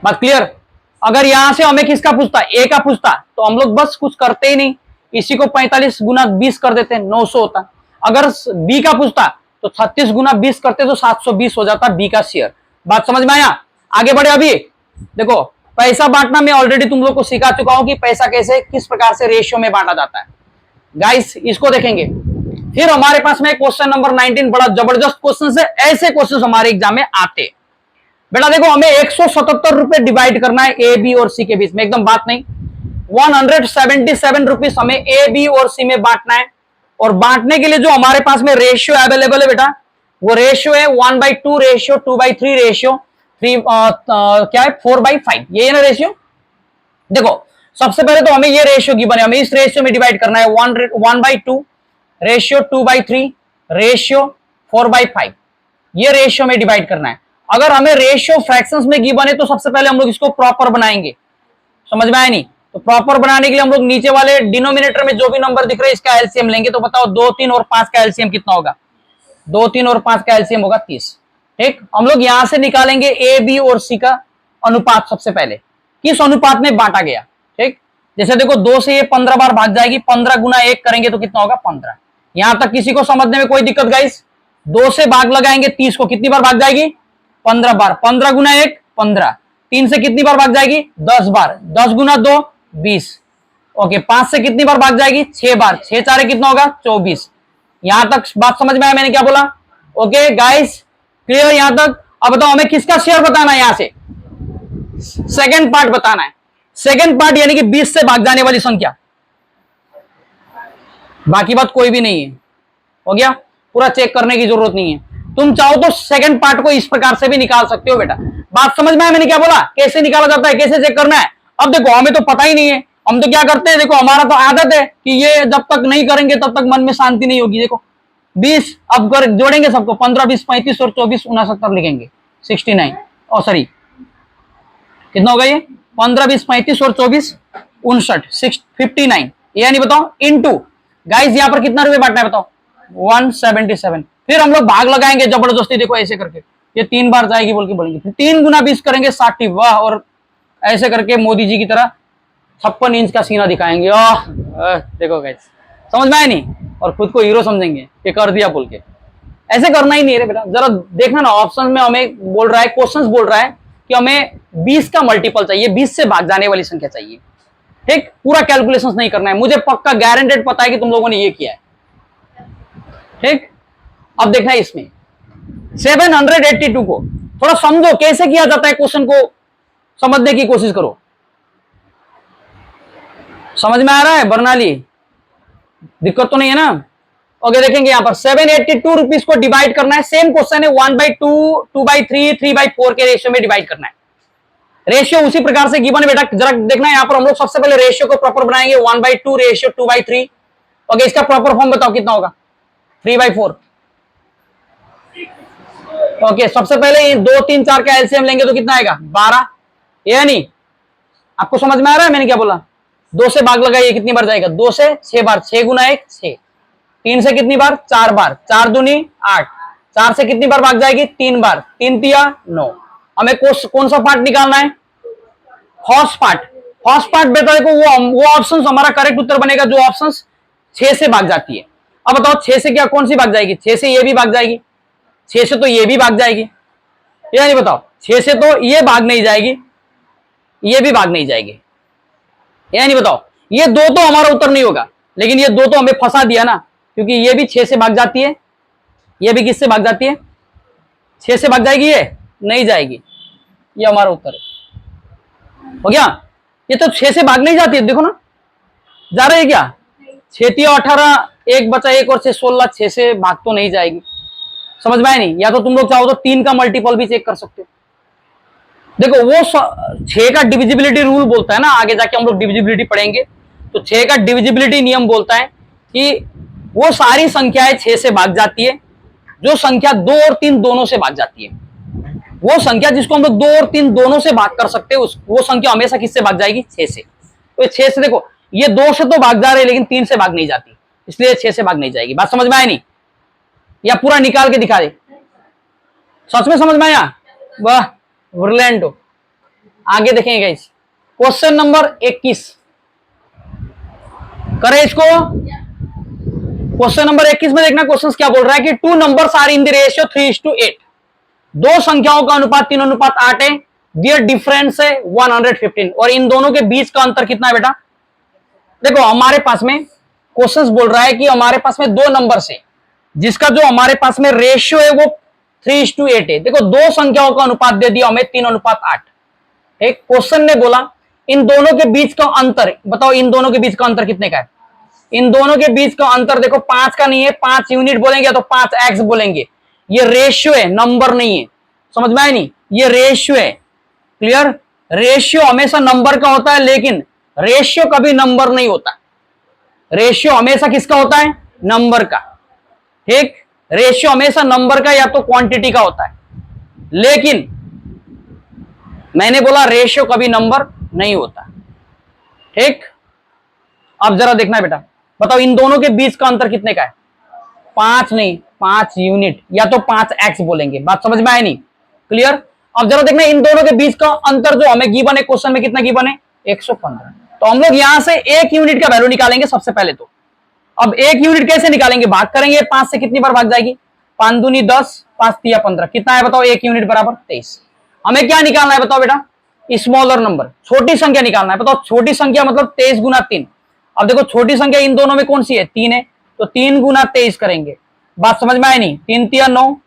बात क्लियर? अगर यहां से हमें किसका पूछता? ए का पूछता तो हम लोग बस कुछ करते ही नहीं, इसी को 45 गुना 20 कर देते हैं, 900 होता। अगर बी का पूछता तो 36 गुना 20 करते तो 720 हो जाता बी का शेयर। बात समझ में आया? आगे बढ़े। अभी देखो पैसा बांटना मैं ऑलरेडी तुम लोग को सिखा चुका हूं कि पैसा कैसे किस प्रकार से रेशियो में बांटा जाता है। गाइस इसको देखेंगे। फिर हमारे पास में क्वेश्चन नंबर 19 बड़ा जबरदस्त क्वेश्चन है। ऐसे क्वेश्चन हमारे एग्जाम में आते। बेटा देखो हमें 177 रुपए डिवाइड करना है ए बी और सी के बीच में, एकदम बात नहीं। 177 रुपीज हमें ए बी और सी में बांटना है। और बांटने के लिए जो हमारे पास में रेशियो अवेलेबल है बेटा, वो रेशियो है 1/2 रेशियो 2/3 रेशियो 3 क्या है 4/5, ये है ना रेशियो। देखो सबसे पहले तो हमें ये रेशियो की बने, हमें इस रेशियो में डिवाइड करना है 1/2 रेशियो 2/3 रेशियो 4/5, ये रेशियो में डिवाइड करना है। अगर हमें रेशियो फ्रैक्शंस में गिवन है तो सबसे पहले हम लोग इसको प्रॉपर बनाएंगे। समझ में आया नहीं? तो प्रॉपर बनाने के लिए हम लोग नीचे वाले डिनोमिनेटर में जो भी नंबर दिख रहे हैं इसका एलसीएम लेंगे। तो बताओ 2, 3 और 5 का एलसीएम कितना होगा? 2, 3 और 5 का एलसीएम होगा 30। ठीक, हम लोग यहां से निकालेंगे ए बी और सी का अनुपात। सबसे पहले किस अनुपात में बांटा गया। ठीक, जैसे देखो 2 से ये 15 बार भाग जाएगी, 15 गुना 1 करेंगे तो कितना होगा 15। यहां तक किसी को समझने में कोई दिक्कत गाइस? 2 से भाग लगाएंगे 30 को, कितनी बार भाग जाएगी? 15 बार। 15 गुना 1 15। 3 से कितनी बार भाग जाएगी? 10 बार। 10 गुना 2 20। ओके, 5 से कितनी बार भाग जाएगी? 6 बार। 6 4 कितना होगा? 24। यहां तक बात समझ में आया मैंने क्या बोला? ओके गाइस, क्लियर यहां तक? अब बताओ हमें किसका शेयर बताना है? यहां से सेकंड पार्ट बताना है। सेकंड पार्ट यानी कि 20 से भाग जाने वाली संख्या, बाकी बात कोई भी नहीं है। हो गया? पूरा चेक करने की जरूरत नहीं है। तुम चाहो तो सेकंड पार्ट को इस प्रकार से भी निकाल सकते हो बेटा। बात समझ में आया मैंने क्या बोला? कैसे निकाला जाता है, कैसे चेक करना है? अब देखो हमें तो पता ही नहीं है, हम तो क्या करते हैं, देखो हमारा तो आदत है कि ये जब तक नहीं करेंगे तब तक मन में शांति नहीं होगी। देखो 20 अब कर जोड़ेंगे सबको, 15 20 35 और 24 69 लिखेंगे 69। और सॉरी कितना होगा ये? 15 20 35 और 24 59 59। ये नहीं बताओ इनटू गाइस यहाँ पर कितना रुपए बांटना है बताओ? 177। फिर हम लोग भाग लगाएंगे जबरदस्ती, देखो ऐसे करके ये 3 बार जाएगी बोल के बोलेंगे, फिर 3 गुना 20 करेंगे 60। वाह, और ऐसे करके मोदी जी की तरह 56 इंच का सीना दिखाएंगे। देखो गाइस समझ में आया नहीं? और खुद को हीरो समझेंगे कि कर दिया बोल के। ऐसे करना ही नहीं है बेटा। जरा देखना ना, ऑप्शन में हमें बोल रहा है, क्वेश्चंस बोल रहा है कि हमें 20 का मल्टीपल चाहिए, 20 से भाग जाने वाली संख्या चाहिए। ठीक, पूरा कैलकुलेशंस नहीं करना है। मुझे पक्का गारंटेड पता है कि तुम लोगों ने ये किया है। ठीक, अब देखना है इसमें 782 को थोड़ा समझो कैसे किया जाता है, क्वेश्चन को समझने की कोशिश करो। समझ में आ रहा है बर्नाली? दिक्कत तो नहीं है ना? ओके, देखेंगे यहां पर 782 रुपीज को डिवाइड करना है। सेम क्वेश्चन है, 1/2 2/3 3/4 के रेशियो में डिवाइड करना है। रेशियो उसी प्रकार से गिवन है बेटा। जरा देखना है यहां पर हम लोग सबसे पहले रेशियो को प्रॉपर बनाएंगे। 1/2 रेशियो 2/3। ओके, इसका प्रॉपर फॉर्म बताओ कितना होगा? 3/4। ओके, सबसे पहले 2 3 4 का एलसीएम लेंगे तो कितना आएगा? 12। ये नहीं आपको समझ में आ रहा है मैंने क्या बोला? 2 से भाग लगाइए, कितनी बार जाएगा? 2 से 6 बार। 6 गुना 1 6। 3 से कितनी बार? 4 बार। 4 दूनी 8। 4 से कितनी बार भाग जाएगी? 3 बार। 3 तिया 9। हमें कौन सा पार्ट निकालना है? First part. फर्स्ट पार्ट बेटा देखो वो ऑप्शन हमारा करेक्ट उत्तर बनेगा जो ऑप्शन 6 से भाग जाती है। अब बताओ 6 से क्या कौन सी भाग जाएगी? 6 से ये भी भाग जाएगी, 6 से तो ये भी भाग जाएगी। ये नहीं बताओ 6 से तो ये भाग नहीं जाएगी, ये भी भाग नहीं जाएगी। ये नहीं बताओ, ये 2 तो हमारा उत्तर नहीं होगा, लेकिन ये 2 तो हमें फंसा दिया ना, क्योंकि ये भी 6 से भाग जाती है, ये भी किससे भाग जाती है? 6 से भाग जाएगी, ये नहीं जाएगी। ये हमारा उत्तर है। हो गया? ये तो 6 से भाग नहीं जाती है, देखो ना जा रही है क्या? 6 तिया 18, 1 बचा 1 और 6 16, 6 से भाग तो नहीं जाएगी। समझ में आया नहीं? या तो तुम लोग चाहो तो 3 का मल्टीपल भी चेक कर सकते हो। देखो वो 6 का डिविजिबिलिटी रूल बोलता है ना, आगे जाके हम लोग डिविजिबिलिटी पढ़ेंगे, तो 6 का डिविजिबिलिटी नियम बोलता है कि वो सारी संख्याएं 6 से भाग जाती है जो संख्या 2 और 3 दोनों से भाग जाती है। वो संख्या जिसको हम लोग 2 और 3 दोनों से भाग कर सकते हैं, वो संख्या हमेशा किससे भाग जाएगी? 6 से। तो 6 से देखो ये 2 से तो भाग जा रहे हैं लेकिन 3 से भाग नहीं जाती, इसलिए 6 से भाग नहीं जाएगी। बात समझ में आया नहीं? या पूरा निकाल के दिखा दे? सच में समझ में आया? वाह, ब्रिलियंट हो। आगे देखेंगे गाइस, क्वेश्चन नंबर 21 करें इसको। क्वेश्चन नंबर 21 में देखना क्वेश्चन क्या बोल रहा है कि two numbers are in the ratio 3:8। दो संख्याओं का अनुपात 3:8 है। दियर डिफरेंस है 115 और इन दोनों के बीच का अंतर कितना है बेटा? देखो हमारे पास में क्वेश्चन बोल रहा है कि हमारे पास में दो नंबर है जिसका जो हमारे पास में रेशियो है वो 3:8 है। देखो दो संख्याओं का अनुपात दे दिया हमें 3:8। एक क्वेश्चन ने बोला इन दोनों के बीच का अंतर बताओ, इन दोनों के बीच का अंतर कितने का है? इन दोनों के बीच का अंतर देखो 5 का नहीं है, 5 यूनिट बोलेंगे तो 5x बोलेंगे। ये रेशियो है, नंबर नहीं है। समझ में आया नहीं? ये रेशियो है। क्लियर? रेशियो हमेशा नंबर का होता है लेकिन रेशियो कभी नंबर नहीं होता। रेशियो हमेशा किसका होता है? नंबर का। ठीक, रेशियो हमेशा नंबर का या तो क्वांटिटी का होता है, लेकिन मैंने बोला रेशियो कभी नंबर नहीं होता। ठीक, अब जरा देखना बेटा, बताओ इन दोनों के बीच का अंतर कितने का है? 5 नहीं, 5 यूनिट या तो 5x बोलेंगे। बात समझ में आए नहीं? क्लियर? अब जरा देखना इन दोनों के बीच का अंतर जो हमें गिवन है, क्वेश्चन में कितना गिवन है? 115। तो हम लोग यहां से 1 यूनिट का वैल्यू निकालेंगे सबसे पहले। तो अब 1 यूनिट कैसे निकालेंगे? भाग करेंगे 5 से, कितनी बार भाग जाएगी? 5 दूनी 10, 5 तिया 15, कितना है बताओ? 1 यूनिट बराबर 23। हमें क्या निकालना है बताओ बेटा? स्मॉलर नंबर, छोटी संख्या निकालना है। बताओ छोटी संख्या मतलब 23 गुना 3। अब देखो छोटी संख्या इन दोनों में कौन सी है? 3 है, तो 3 गुना 23 करेंगे। बात समझ में आए नहीं? 3 तिया 9,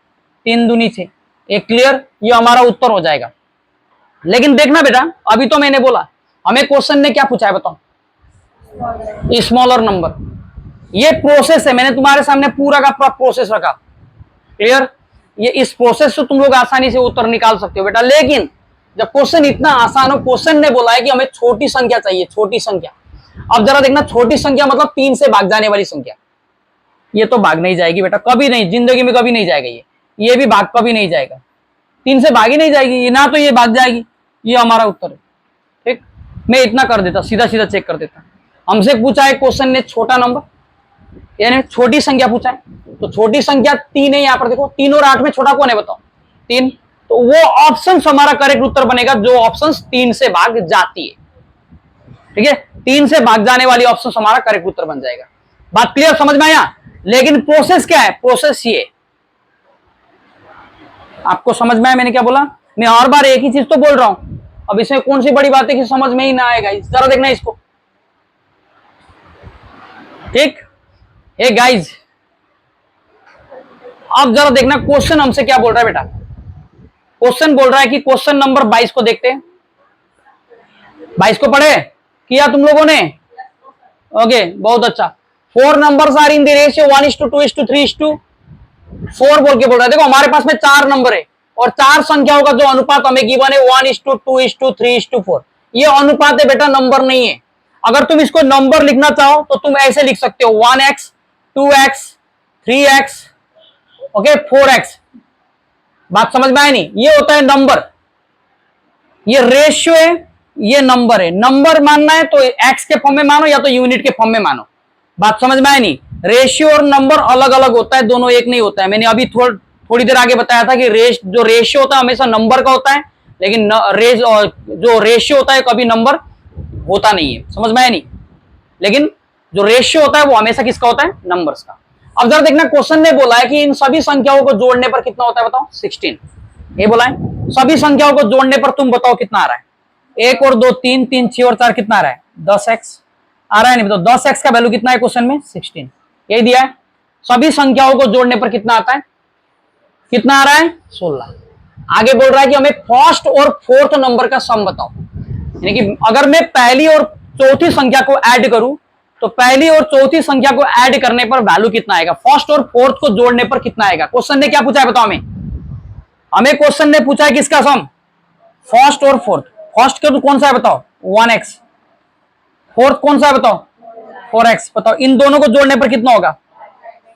3 दूनी 6। एक क्लियर? ये हमारा उत्तर हो जाएगा। लेकिन देखना बेटा, अभी तो मैंने बोला हमें क्वेश्चन ने क्या पूछा है बताओ? Smaller number. ये प्रोसेस है, मैंने तुम्हारे सामने पूरा का पूरा प्रोसेस रखा। क्लियर? ये इस प्रोसेस से तुम लोग आसानी से उत्तर निकाल सकते हो बेटा। लेकिन जब क्वेश्चन इतना आसान हो, क्वेश्चन ने बोला है कि हमें छोटी संख्या चाहिए, छोटी संख्या। अब जरा देखना, छोटी संख्या मतलब 3 से भाग जाने वाली संख्या। ये तो भाग नहीं जाएगी बेटा, कभी नहीं, जिंदगी में कभी नहीं जाएगा। ये भी भाग कभी नहीं जाएगा, 3 से भाग ही नहीं जाएगी, ना तो ये भाग जाएगी। ये हमारा उत्तर है। ठीक, मैं इतना कर देता, सीधा सीधा चेक कर देता। हमसे पूछा है क्वेश्चन ने छोटा नंबर, यानी छोटी संख्या पूछा है, तो छोटी संख्या 3 है। यहां पर देखो 3 और 8 में छोटा कौन है बताओ? 3। तो वो ऑप्शन हमारा करेक्ट उत्तर बनेगा जो ऑप्शन 3 से भाग जाती है। ठीक है, 3 से भाग जाने वाली ऑप्शन हमारा करेक्ट उत्तर बन जाएगा। बात क्लियर? समझ में आया? लेकिन प्रोसेस क्या है? प्रोसेस ये, आपको समझ में आया मैंने क्या बोला? मैं हर बार एक ही चीज तो बोल रहा हूं, अब इसमें कौन सी बड़ी बात है कि समझ में ही ना आएगा। जरा देखना इसको। ठीक है गाइज, अब जरा देखना क्वेश्चन हमसे क्या बोल रहा है बेटा। क्वेश्चन बोल रहा है कि क्वेश्चन नंबर 22 को देखते हैं। 22 को पढ़े किया तुम लोगों ने? ओके, बहुत अच्छा। 4 numbers are in the ratio 1:2:3:4 बोल के बोल रहा है। देखो हमारे पास में 4 नंबर है और 4 संख्याओं का जो अनुपात हमें गिवन है 1:2:3:4। ये अनुपात है बेटा, नंबर नहीं है। अगर तुम इसको नंबर लिखना चाहो तो तुम ऐसे लिख सकते हो 1x, 2x, 3x, okay, 4x। बात समझ में आए नहीं? ये होता है नंबर, ये रेशियो है, ये नंबर है। नंबर मानना है तो x के फॉर्म में मानो या तो यूनिट के फॉर्म में मानो। बात समझ में आए नहीं? रेशियो और नंबर अलग अलग होता है, दोनों एक नहीं होता है। मैंने अभी थोड़ी देर आगे बताया था कि जो रेशियो होता है हमेशा नंबर का होता है, लेकिन जो रेशियो होता है कभी नंबर होता नहीं है। समझ में आया नहीं? लेकिन जो रेशियो होता है वो हमेशा किसका होता है? नंबर्स का। अब जरा देखना, क्वेश्चन ने बोला है कि इन सभी संख्याओं को जोड़ने पर कितना होता है बताओ? 16। ये बोला है सभी संख्याओं को जोड़ने पर तुम बताओ कितना आ रहा है? 1 और 2 3, 3 6 और 4 कितना आ रहा है? 10x आ रहा है। नहीं बताओ 10x का वैल्यू कितना है क्वेश्चन में? 16। यही दिया है। सभी संख्याओं को जोड़ने पर कितना आता है? कितना आ रहा है? 16। आगे बोल रहा है कि हमें फर्स्ट और फोर्थ नंबर का सम बताओ। यानी कि अगर मैं पहली और चौथी संख्या को ऐड करूं तो पहली और चौथी संख्या को ऐड करने पर वैल्यू कितना आएगा? फर्स्ट और फोर्थ को जोड़ने पर कितना आएगा? क्वेश्चन ने क्या पूछा है बताओ? हमें क्वेश्चन ने पूछा है किसका सम? फर्स्ट और फोर्थ। फर्स्ट का तो कौन सा है बताओ? 1x। फोर्थ कौन सा है बताओ? 4x। बताओ इन दोनों को जोड़ने पर कितना होगा?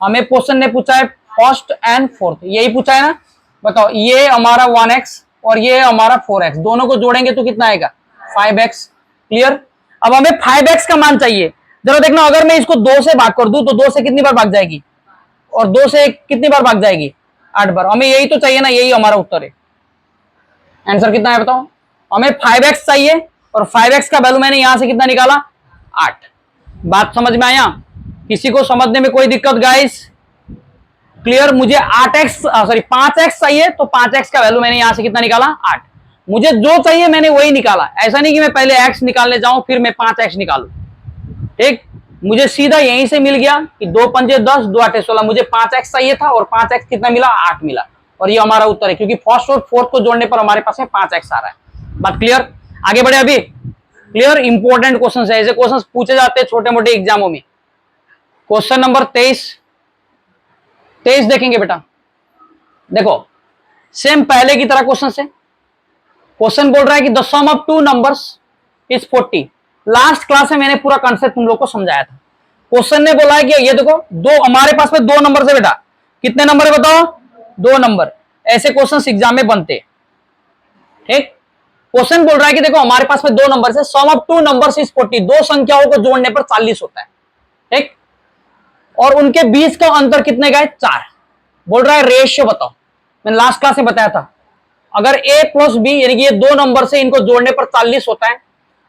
हमें क्वेश्चन ने पूछा है फर्स्ट एंड फोर्थ, यही पूछा है ना? बताओ ये हमारा 1x और ये हमारा 4x, दोनों को जोड़ेंगे तो कितना आएगा? 5x। क्लियर? अब हमें 5x का मान चाहिए। जरा देखना, अगर मैं इसको 2 से भाग कर दूं तो 2 से कितनी बार भाग जाएगी? और 2 से कितनी बार भाग जाएगी? 8 बार। हमें यही तो चाहिए ना, यही हमारा उत्तर है। आंसर कितना है बताओ? हमें 5x चाहिए और 5x का वैल्यू मैंने यहां से कितना निकाला? 8। बात समझ में आया? किसी को समझने में कोई दिक्कत गाइस? क्लियर? मुझे 8x सॉरी 5x चाहिए, तो 5x का वैल्यू मैंने यहां से कितना निकाला? 8। मुझे जो चाहिए मैंने वही निकाला। ऐसा नहीं कि मैं पहले x निकालने जाऊं फिर मैं 5x निकालू। ठीक, मुझे सीधा यहीं से मिल गया कि 2 पंजे 10, 2 आठे 16। मुझे 5x चाहिए था और 5x कितना मिला? 8 मिला। और ये हमारा उत्तर है, क्योंकि फर्स्ट और फोर्थ को जोड़ने पर हमारे पास में 5x आ रहा है। बात क्लियर? आगे बढ़े अभी। क्लियर? इंपॉर्टेंट क्वेश्चन है, ऐसे क्वेश्चन पूछे जाते हैं छोटे मोटे एग्जामों में। क्वेश्चन नंबर 23 देखेंगे बेटा। देखो सेम पहले की तरह क्वेश्चन से। क्वेश्चन बोल रहा है कि the sum of two numbers is 40। Last class में मैंने पूरा कॉन्सेप्ट तुम लोग को समझाया था। क्वेश्चन ने बोला है कि ये देखो दो, हमारे पास में 2 नंबर है बेटा। कितने नंबर है बताओ? 2 नंबर। ऐसे क्वेश्चन एग्जाम में बनते। ठीक, क्वेश्चन बोल रहा है कि देखो हमारे पास में 2 नंबर है, सम ऑफ टू नंबर्स इज 40। 2 संख्याओं को जोड़ने पर 40 होता है। ठीक, और उनके बीच का अंतर कितने का है? 4। बोल रहा है रेशियो बताओ। मैंने लास्ट क्लास में बताया था, अगर a प्लस बी यानी कि ये 2 नंबर से इनको जोड़ने पर 40 होता है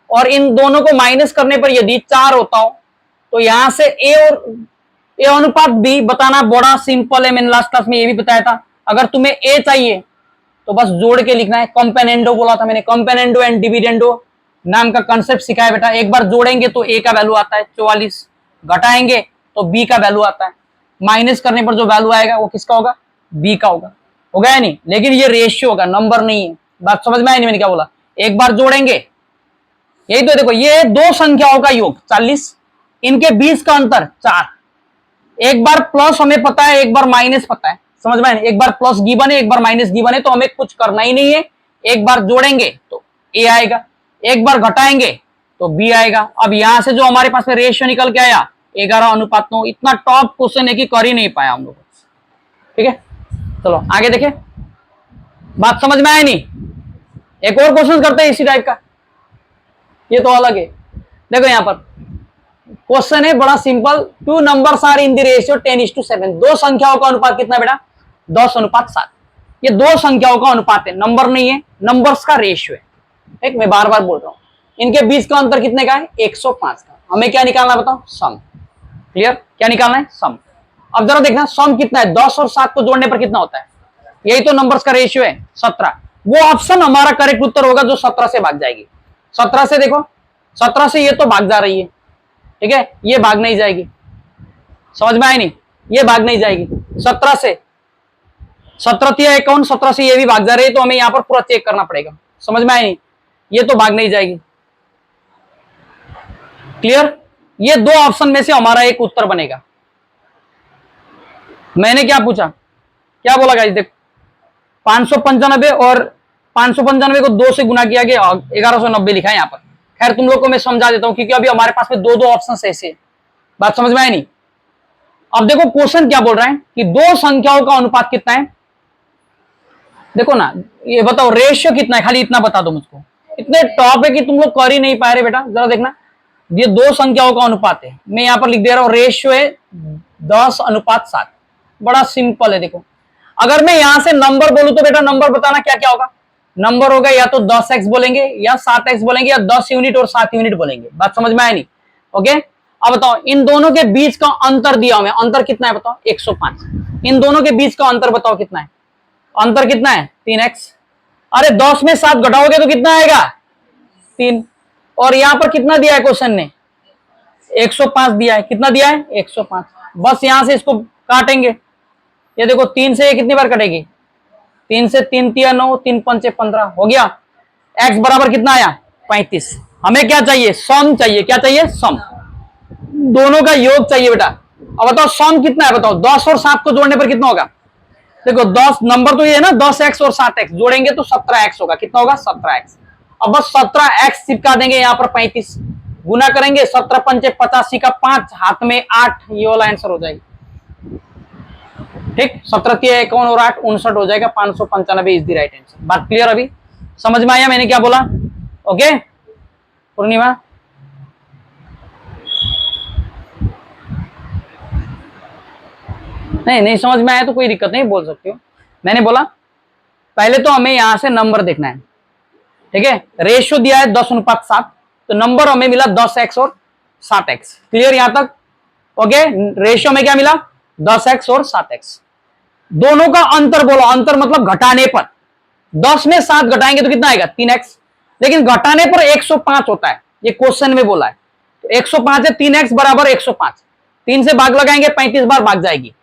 और इन दोनों को माइनस करने पर यदि 4 होता हो, तो यहां से a और a अनुपात b बताना बड़ा सिंपल है। मैंने लास्ट क्लास में ये भी बताया था। अगर तुम्हें a चाहिए तो बस जोड़ के लिखना है। कंपेनेंडो बोला था मैंने, कंपेनेंडो एंड डिविडेंडो नाम का कंसेप्ट सिखाया बेटा। एक बार जोड़ेंगे तो a का वैल्यू आता है 44, घटाएंगे तो b का वैल्यू आता है, माइनस करने पर जो वैल्यू आएगा वो किसका होगा? b का होगा। हो गया नहीं? लेकिन ये रेशियो होगा, नंबर नहीं है। बात समझ में आई नहीं मैंने क्या बोला? एक बार जोड़ेंगे, यही तो देखो ये 2 संख्याओं का योग 40, इनके बीच का अंतर 4। एक बार प्लस हमें पता है, एक बार माइनस पता है। समझ में? एक बार प्लस गिवन है, एक बार माइनस गिवन है, तो हमें कुछ करना ही नहीं है। एक बार जोड़ेंगे तो a आएगा, एक बार घटाएंगे तो b आएगा। अब यहां से जो हमारे पास में रेशियो निकल के आया 11:9। इतना टॉप क्वेश्चन है कि कर ही नहीं पाया हम लोग। ठीक है, चलो आगे देखें। बात समझ में आया नहीं? एक और क्वेश्चन करते हैं इसी टाइप का, ये तो अलग है। देखो यहां पर क्वेश्चन है बड़ा simple. 2 numbers are in the ratio 10:7। 2 संख्याओं का अनुपात कितना बेटा? 10:7। ये 2 संख्याओं का अनुपात है, नंबर नहीं है, नंबर्स का रेशियो है। ठीक, मैं बार बार बोल रहा हूं। इनके बीच का अंतर कितने का है? 105 का। हमें क्या निकालना बताओ? सम। क्लियर? क्या निकालना है? सम। अब जरा देखना सम कितना है। 10 और 7 को जोड़ने पर कितना होता है? यही तो नंबर्स का रेशियो है 17। वो ऑप्शन हमारा करेक्ट उत्तर होगा जो 17 से भाग जाएगी। 17 से देखो, 17 से ये तो भाग जा रही है। ठीक है, ये भाग नहीं जाएगी। समझ में आई नहीं? ये भाग नहीं जाएगी 17 से। 17 51, 17 से ये भी भाग जा रही है, तो हमें यहां पर पूरा चेक करना पड़ेगा। समझ में आई नहीं? ये तो भाग नहीं जाएगी। क्लियर? ये 2 ऑप्शन में से हमारा एक उत्तर बनेगा। मैंने क्या पूछा, क्या बोला गाइस? देख 595 और 595 को 2 से गुना किया गया, 1190 लिखा है यहां पर। खैर तुम लोग को मैं समझा देता हूं, क्योंकि अभी हमारे पास में 2 ऑप्शन ऐसे। बात समझ में आई नहीं? अब देखो क्वेश्चन क्या बोल रहा है कि 2 संख्याओं का अनुपात कितना है। देखो ना, ये बताओ रेशियो कितना है, खाली इतना बता दो मुझको। इतने टॉप है कि तुम लोग कर ही नहीं पा रहे बेटा। जरा देखना, ये 2 संख्याओं का अनुपात है। मैं यहां पर लिख दे रहा हूं, रेशियो है 10:7। बड़ा सिंपल है। देखो अगर मैं यहां से नंबर बोलूं तो बेटा नंबर बताना क्या क्या होगा। नंबर होगा या तो 10x बोलेंगे या 7x बोलेंगे या 10 यूनिट और 7 यूनिट बोलेंगे। बात समझ में आया नहीं? ओके, अब बताओ इन दोनों के बीच का अंतर दिया हमें, अंतर कितना है बताओ? 105। इन दोनों के बीच का अंतर बताओ कितना है? अंतर कितना है? 3x। अरे 10 में 7 घटाओगे तो कितना आएगा? 3। और यहां पर कितना दिया है क्वेश्चन ने? 105 दिया है। कितना दिया है? 105। बस यहां से इसको काटेंगे। ये देखो 3 से ये कितनी बार कटेगी? 3 से 3 तिया 9, 3 पंचे 15 हो गया। x बराबर कितना आया? 35। हमें क्या चाहिए? सम चाहिए। क्या चाहिए? सम। दोनों का योग चाहिए बेटा। अब बताओ सम कितना है बताओ? 10 और 7 को जोड़ने पर कितना होगा? देखो 10 नंबर तो ये है ना, 10x और 7x जोड़ेंगे तो 17x होगा। कितना होगा? 17x। अब बस 17x चिपका देंगे यहां पर 35, गुना करेंगे 17 पंचे 85 का 5, हाथ में 8, ये वाला आंसर हो जाएगा। ठीक, 17 51 और 8 59 हो जाएगा। 595 इज द राइट आंसर। बात क्लियर? अभी समझ में आया मैंने क्या बोला? ओके पूर्णिमा, नहीं समझ में आया तो कोई दिक्कत नहीं, बोल सकते हो। मैंने बोला पहले तो हमें यहां से नंबर देखना है। ठीक है, रेशियो दिया है 10:7, तो नंबर हमें मिला 10x और 7x। क्लियर यहां तक? ओके, रेशियो में क्या मिला 10x और 7x। दोनों का अंतर बोलो, अंतर मतलब घटाने पर 10 में 7 घटाएंगे तो कितना आएगा 3x, लेकिन घटाने पर 105 होता है, ये क्वेश्चन में बोला है। तो 105 है, 3x बराबर 105, 3 से भाग लगाएंगे 35 बार भाग जाएगी।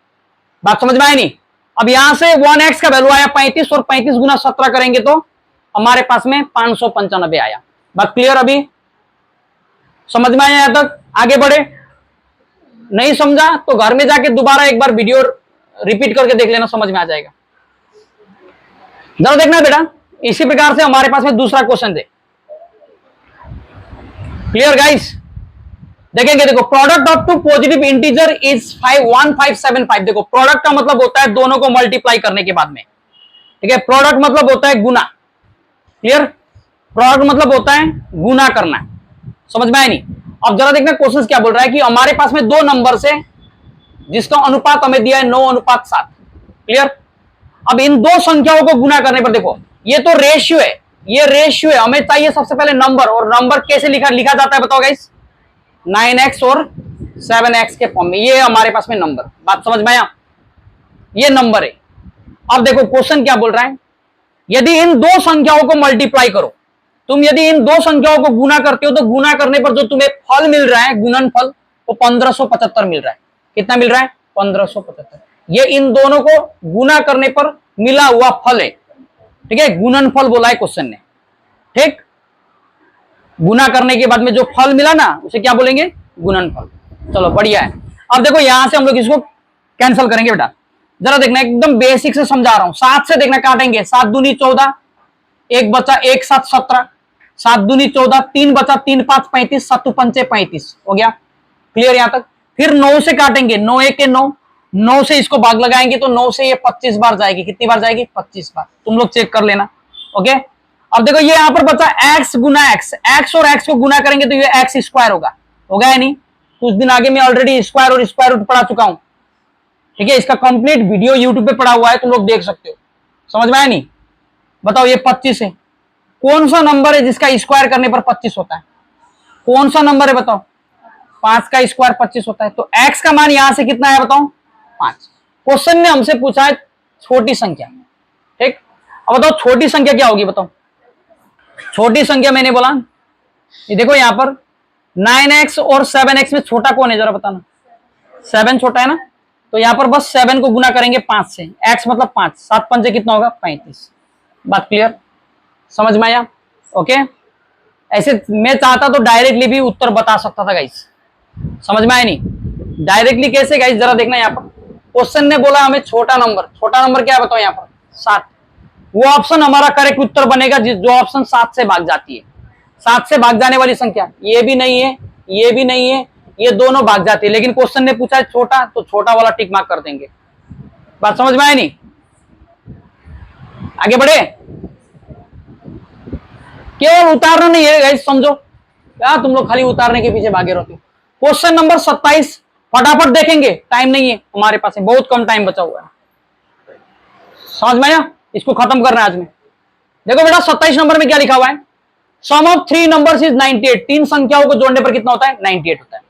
बात समझ में आई नहीं? अब यहां से 1x का वैल्यू आया 35 और 35 गुना 17 करेंगे तो हमारे पास में 595 आया। बात क्लियर? अभी समझ में आया? यहां तक आगे बढ़े? नहीं समझा तो घर में जाके दोबारा एक बार वीडियो रिपीट करके देख लेना, समझ में आ जाएगा। जरा देखना बेटा, इसी प्रकार से हमारे पास में दूसरा क्वेश्चन दे। Clear guys? देखेंगे, देखो product of two positive integer is 1575। देखो प्रोडक्ट का मतलब होता है दोनों को मल्टीप्लाई करने के बाद में, ठीक है। प्रोडक्ट मतलब होता है गुना। क्लियर? प्रोडक्ट मतलब होता है गुना करना। समझ में आया नहीं? अब जरा देखना क्वेश्चन क्या बोल रहा है कि हमारे पास में दो नंबर से जिसका अनुपात हमें दिया है 9:7। क्लियर? अब इन दो संख्याओं को गुना करने पर देखो, ये तो रेशियो है, ये रेशियो है, हमें चाहिए सबसे पहले नंबर। और नंबर कैसे लिखा जाता है बताओ गाइस? 9x और 7x के फॉर्म में। ये हमारे पास में नंबर। बात समझ में आया? ये नंबर है। अब देखो क्वेश्चन क्या बोल रहा है, यदि इन दो संख्याओं को मल्टीप्लाई करो, तुम यदि इन दो संख्याओं को गुना करते हो तो गुना करने पर जो तुम्हें फल मिल रहा है, गुणनफल, वो 1575 मिल रहा है। कितना मिल रहा है? 1575। ये इन दोनों को गुना करने पर मिला हुआ फल है, ठीक है। गुणनफल बोला है क्वेश्चन ने, ठीक। गुना करने के बाद में जो फल मिला ना, उसे क्या बोलेंगे? गुणनफल। चलो बढ़िया है। अब देखो यहां से हम लोग इसको कैंसिल करेंगे बेटा। जरा देखना, एकदम बेसिक से समझा रहा हूं। 7 से देखना काटेंगे, 7 दूनी 14, एक बचा 1 7 17, 7 दूनी 14, 3 बचा 3 5 35, 7 पंचे 35 हो गया। क्लियर यहां तक? फिर 9 से काटेंगे, 9 1 के 9, 9 से इसको भाग लगाएंगे तो 9 से ये 25 बार जाएगी। कितनी बार जाएगी? 25 बार। तुम लोग चेक कर लेना। ओके, अब देखो ये यहां पर बचा x गुना x, x और x को गुना करेंगे तो ये x स्क्वायर होगा या नहीं? कुछ दिन आगे मैं ऑलरेडी स्क्वायर और स्क्वायर रूट पढ़ा चुका हूं, ठीक है। इसका कंप्लीट वीडियो यूट्यूब पे पड़ा हुआ है, तुम लोग देख सकते हो। समझ में आया नहीं? बताओ ये 25 है, कौन सा नंबर है जिसका स्क्वायर करने पर 25 होता है? कौन सा नंबर है बताओ? 5 का स्क्वायर 25 होता है। तो x का मान यहां से कितना है बताओ? 5। क्वेश्चन ने हमसे पूछा है छोटी संख्या, ठीक। अब बताओ छोटी संख्या क्या होगी? बताओ छोटी संख्या। मैंने बोला ये देखो यहां पर 9x और 7x में छोटा कौन है? जरा बताना। 7 छोटा है ना, तो यहां पर बस 7 को गुना करेंगे 5 से, x मतलब 5, 7 पंचे कितना होगा? 35। बात क्लियर? समझ में आया? ओके। ऐसे मैं चाहता तो डायरेक्टली भी उत्तर बता सकता था गाइस, समझ में आया नहीं? डायरेक्टली कैसे गाइस? जरा देखना यहां पर क्वेश्चन ने बोला हमें छोटा नंबर क्या बताओ यहां पर? 7। वो ऑप्शन हमारा करेक्ट उत्तर बनेगा जो ऑप्शन 7 से भाग जाती है। 7 से भाग जाने वाली संख्या ये भी नहीं है, ये भी नहीं है, ये दोनों भाग जाती है। लेकिन क्वेश्चन ने पूछा है छोटा, तो छोटा वाला टिक मार्क कर देंगे। बात समझ में आया नहीं? आगे बढ़े। केवल उतारना नहीं है गाइस, समझो क्या तुम लोग खाली उतारने के पीछे भागे रहते हो। क्वेश्चन नंबर 27 फटाफट देखेंगे, टाइम नहीं है हमारे पास, बहुत कम टाइम बचा हुआ है। समझ में आया? इसको खत्म करना है आज में। देखो बेटा 27 नंबर में क्या लिखा हुआ है? सम ऑफ 3 नंबर्स इज 98। 3 संख्याओं को जोड़ने पर कितना होता है? 98 होता है।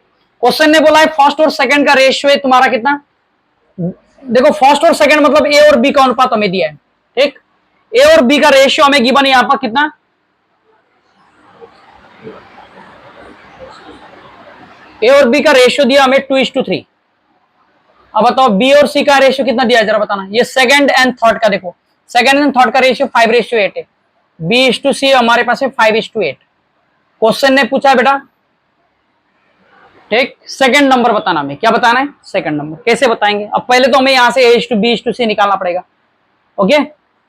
क्वेश्चन ने बोला है फर्स्ट और सेकंड का रेशियो है तुम्हारा कितना? देखो फर्स्ट और सेकंड मतलब ए और बी का अनुपात हमें दिया है, ठीक। ए और बी का रेशियो हमें गिवन है यहां पर कितना? ए और बी का रेशियो दिया हमें 2:3। अब बताओ बी और सी का रेशियो कितना दिया है? जरा बताना। ये सेकंड एंड थर्ड का, देखो सेकंड एंड थर्ड का रेशियो 5:8 है। B/C हमारे पास है 5:8। क्वेश्चन ने पूछा है बेटा, ठीक, सेकंड नंबर बताना हमें। क्या बताना है? Second number. कैसे बताएंगे? अब पहले तो हमें यहां से A/B/C निकालना पड़ेगा। ओके,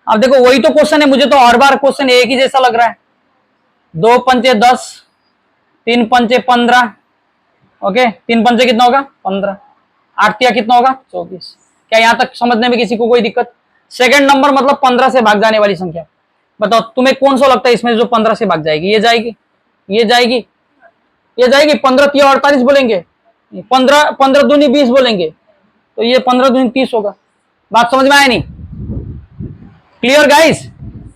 अब देखो वही तो क्वेश्चन है, मुझे तो हर बार क्वेश्चन एक ही जैसा लग रहा है। 2 पंचे 10, 3 पंचे 15, ओके, 3 पंचे कितना होगा? 15, 8 कितना होगा? 24। क्या यहां तक समझने में किसी को कोई दिक्कत? सेकंड नंबर मतलब 15 से भाग जाने वाली संख्या। बताओ तुम्हें कौन सा लगता है इसमें जो 15 से भाग जाएगी? ये जाएगी, ये जाएगी, ये जाएगी। 15 3 48 बोलेंगे, 15 दूनी 20 बोलेंगे, तो ये 15 दूनी 30 होगा। बात समझ में आया नहीं? Clear guys?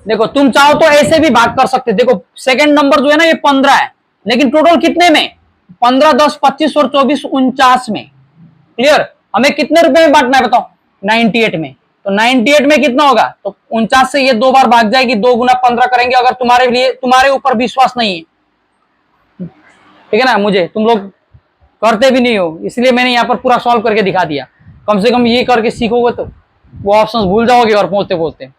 देखो तुम चाहो तो ऐसे भी भाग कर सकते। देखो सेकंड नंबर जो है ना ये 15 है, लेकिन टोटल कितने में? 15 10 25 और 24 49 में। क्लियर? हमें कितने रुपए में बांटना है बताओ? 98 में। तो 98 में कितना होगा? तो 49 से ये 2 बार भाग जाएगी, 2 गुना 15 करेंगे। अगर तुम्हारे ऊपर विश्वास नहीं है, ठीक है ना, मुझे तुम लोग करते भी नहीं हो, इसलिए मैंने यहाँ पर पूरा सॉल्व करके दिखा दिया। कम से कम ये करके सीखोगे तो वो ऑप्शंस भूल जाओगे और पहुंचते पहुंचते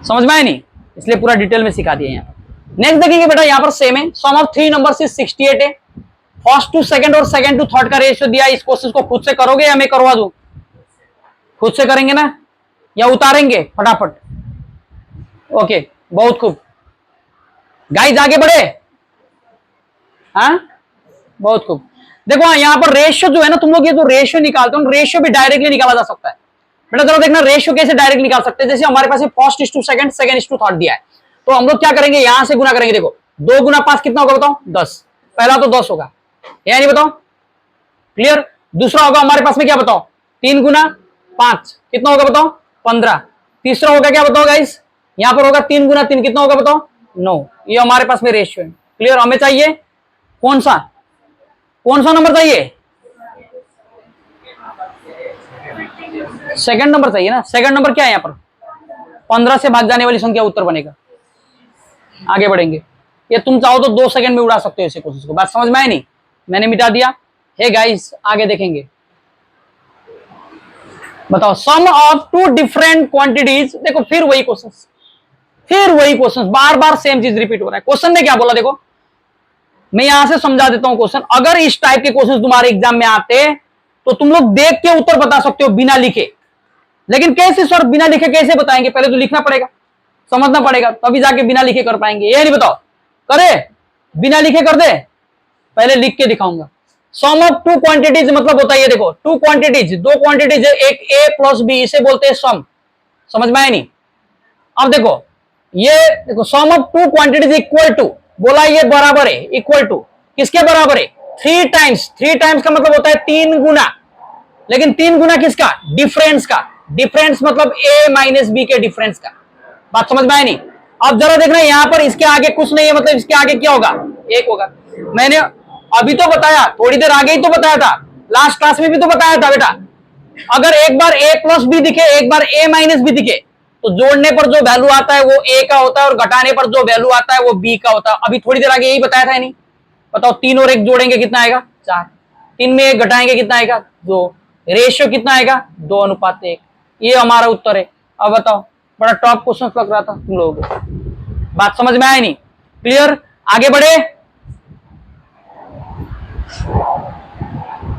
समझ में आए नहीं, इसलिए पूरा डिटेल में सिखा दिया यहाँ पर। नेक्स्ट देखेंगे बेटा, यहाँ पर सेम है। सम ऑफ 3 नंबर्स इज 68 है। फर्स्ट टू सेकंड और सेकंड टू थर्ड का रेशियो दिया। इस क्वेश्चन को खुद से करोगे या मैं करवा दूं? खुद से करेंगे ना या उतारेंगे फटाफट? ओके, बहुत खूब गाइस, आगे बढ़े। हाँ, बहुत खूब। देखो यहाँ पर रेशियो जो है ना, तुम लोग ये जो रेशियो निकालते हो, रेशियो भी डायरेक्टली निकाला जा सकता है बेटा। चलो देखना रेशियो कैसे डायरेक्ट निकाल सकते हैं। जैसे हमारे पास first is to second, second is to third दिया है, तो हम लोग क्या करेंगे, यहां से गुना करेंगे। देखो 2 गुना 5 कितना होगा बताओ? 10। पहला तो 10 होगा, या नहीं बताओ? क्लियर? दूसरा होगा हमारे पास में क्या बताओ? 3 गुना 5 कितना होगा बताओ? 15। तीसरा होगा क्या बताओ गाइस? यहां पर होगा 3 गुना 3 कितना होगा बताओ? 9। ये हमारे पास में रेशियो है। क्लियर? हमें चाहिए कौन सा नंबर चाहिए? सेकंड नंबर चाहिए ना। सेकंड नंबर क्या है यहाँ पर? 15 से भाग जाने वाली संख्या उत्तर बनेगा। आगे बढ़ेंगे। ये तुम चाहो तो 2 सेकंड में उड़ा सकते हो इसे कोशिश को। बात समझ में आए नहीं? मैंने मिटा दिया है गाइस। आगे देखेंगे, बताओ सम ऑफ 2 डिफरेंट क्वांटिटीज। देखो फिर वही क्वेश्चन, बार बार सेम चीज रिपीट हो रहा है। क्वेश्चन ने क्या बोला देखो, मैं यहां से समझा देता हूं क्वेश्चन। अगर इस टाइप के क्वेश्चन तुम्हारे एग्जाम में आते तो तुम लोग देख के उत्तर बता सकते हो बिना लिखे। लेकिन कैसे सर बिना लिखे कैसे बताएंगे? पहले तो लिखना पड़ेगा, समझना पड़ेगा, तभी जाके बिना लिखे कर पाएंगे। ये नहीं बताओ करे बिना लिखे कर दे, पहले लिख के दिखाऊंगा। सम ऑफ 2 क्वांटिटीज मतलब होता है ये देखो, 2 क्वांटिटीज, 2 क्वांटिटीज है, एक ए प्लस बी, इसे बोलते हैं सम। समझ में आया नहीं? अब देखो ये देखो, सम ऑफ 2 क्वांटिटीज इक्वल टू, बोला ये बराबर है, इक्वल टू किसके बराबर है? 3 टाइम्स। 3 टाइम्स का मतलब होता है 3 गुना। लेकिन 3 गुना किसका? डिफरेंस का। डिफरेंस मतलब ए माइनस बी के डिफरेंस का। बात समझ में आया नहीं? अब जरा देखना यहां पर इसके आगे कुछ नहीं है, मतलब इसके आगे क्या होगा? 1 होगा। मैंने अभी तो बताया, थोड़ी देर आगे ही तो बताया था, लास्ट क्लास में भी तो बताया था बेटा। अगर एक बार ए प्लस बी दिखे, एक बार ए माइनस बी दिखे, तो जोड़ने पर जो वैल्यू आता है वो ए का होता है और घटाने पर जो वैल्यू आता है वो बी का होता है। अभी थोड़ी देर आगे यही बताया था नहीं? बताओ 3 और 1 जोड़ेंगे कितना आएगा? 4। 3 में 1 घटाएंगे कितना आएगा? 2। रेशियो कितना आएगा? 2:1। ये हमारा उत्तर है। अब बताओ, बड़ा टॉप क्वेश्चन लग रहा था तुम लोगों को। बात समझ में आया नहीं? क्लियर? आगे बढ़े।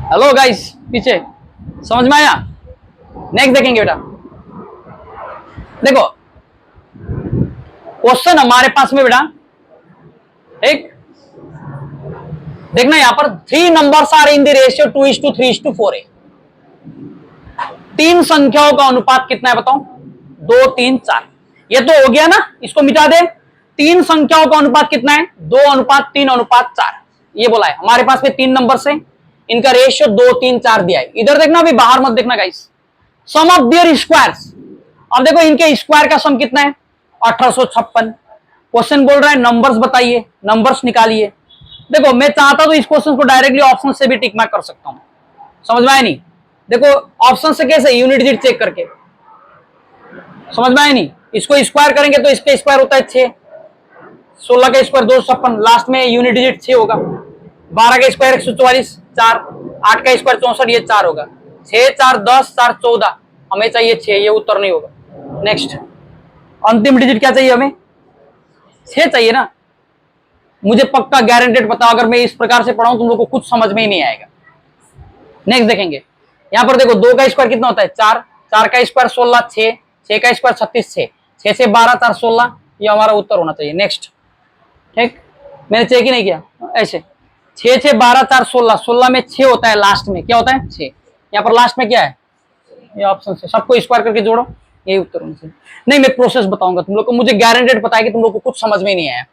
हेलो गाइस, पीछे समझ में आया? नेक्स्ट देखेंगे बेटा। देखो क्वेश्चन हमारे पास में बेटा, एक देखना यहां पर 3 numbers are in the ratio 2:3:4 है। 3 संख्याओं का अनुपात कितना है बताओ? 2, 3, 4। ये तो हो गया ना, इसको मिटा दे। 3 संख्याओं का अनुपात कितना है? 2:3:4। ये बोला है हमारे पास में 3 नंबर से, इनका रेशियो 2, 3, 4 दिया है। इधर देखना, अभी बाहर मत देखना guys. Sum of their squares. अब देखो इनके स्क्वायर का सम कितना है? 1856। क्वेश्चन बोल रहा है नंबर्स बताइए, नंबर्स निकालिए। देखो मैं चाहता तो इस क्वेश्चन को डायरेक्टली ऑप्शन से भी टिक मार्क कर सकता हूं। समझ में आया नहीं? देखो ऑप्शन से कैसे? यूनिट डिजिट चेक करके। समझ में आया नहीं? इसको स्क्वायर करेंगे तो इसका स्क्वायर होता है 6। 16 का स्क्वायर 256, लास्ट में यूनिट डिजिट 6 होगा। 12 का स्क्वायर 144, 4। 8 का स्क्वायर 64, ये 4 होगा। 6, 4, 10, 4, 14। हमें चाहिए 6, ये उत्तर नहीं होगा। नेक्स्ट, अंतिम डिजिट क्या चाहिए हमें? 6 चाहिए ना। मुझे पक्का गारंटेड पता, अगर मैं इस प्रकार से पढ़ाऊं तुम लोग को कुछ समझ में ही नहीं आएगा। नेक्स्ट देखेंगे, यहां पर देखो 2 का स्क्वायर कितना होता है? 4। 4 का स्क्वायर 16, 6। 6 का स्क्वायर 36, 6। 6 से 12, 4, 16। ये हमारा उत्तर होना चाहिए। नेक्स्ट, ठीक, मैंने चेक ही नहीं किया ऐसे। 6, 6, 12, 4, 16। 16 में 6 होता है, लास्ट में क्या होता है? 6। यहाँ पर लास्ट में क्या है? ये ऑप्शन से सबको स्क्वायर करके जोड़ो, यही उत्तर होना चाहिए। नहीं, मैं प्रोसेस बताऊंगा तुम लोग को, मुझे गारंटेड पता है कि तुम लोग को कुछ समझ में ही नहीं आया।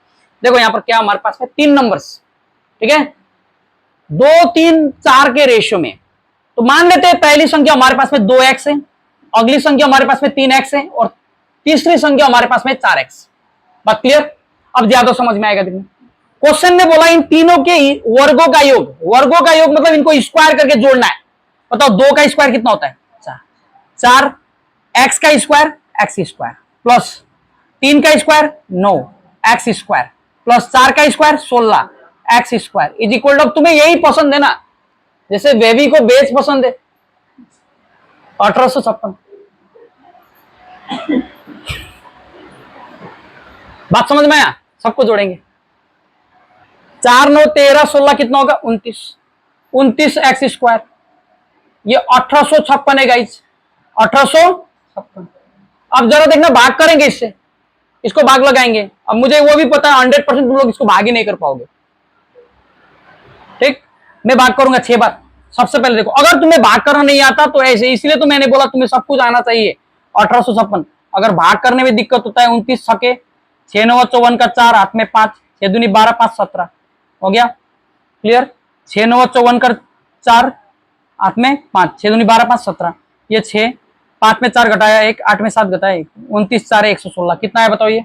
देखो यहाँ पर क्या हमारे पास में 3 नंबर्स, ठीक है, 2, 3, 4 के रेशियो में। तो मान लेते हैं पहली संख्या हमारे पास में 2x है, अगली संख्या हमारे पास में 3x है और तीसरी संख्या हमारे पास में 4x। बात क्लियर? अब ज्यादा समझ में आएगा। देखिए क्वेश्चन ने बोला इन तीनों के वर्गों का योग, वर्गों का योग मतलब इनको स्क्वायर करके जोड़ना है। बताओ 2 का स्क्वायर कितना होता है? 4। 4 एक्स का स्क्वायर एक्स स्क्वायर प्लस 3 का स्क्वायर 9 एक्स स्क्वायर प्लस 4 का square 16 x square is equal to, तुम्हें यही पसंद है ना, जैसे बेबी को बेस पसंद है 1856। बात समझ में आया? सबको जोड़ेंगे। 4 9 13 16 कितना होगा? 29। 29 एक्स स्क्वायर, ये 1856 है गाइस, 1856। अब जरा देखना भाग करेंगे इससे, इसको भाग लगाएंगे। अब मुझे वो भी पता है 100% तुम लोग इसको भाग ही नहीं कर पाओगे। ठीक, मैं भाग करूंगा 6 बार। सबसे पहले देखो, अगर तुम्हें भाग करना नहीं आता तो ऐसे, इसलिए तो मैंने बोला तुम्हें सब कुछ आना चाहिए। 1856, अगर भाग करने में दिक्कत होता है 29 छके 6 9 54 का 4 हाथ में 5 6 दूनी 12 5 17 हो गया। क्लियर? 6 9 54 का 4 हाथ में 5 6 दूनी 12 5 17, ये 6 5 में 4 घटाया 1 8 में 7 घटाया 1 29 4 116 कितना है बताओ? ये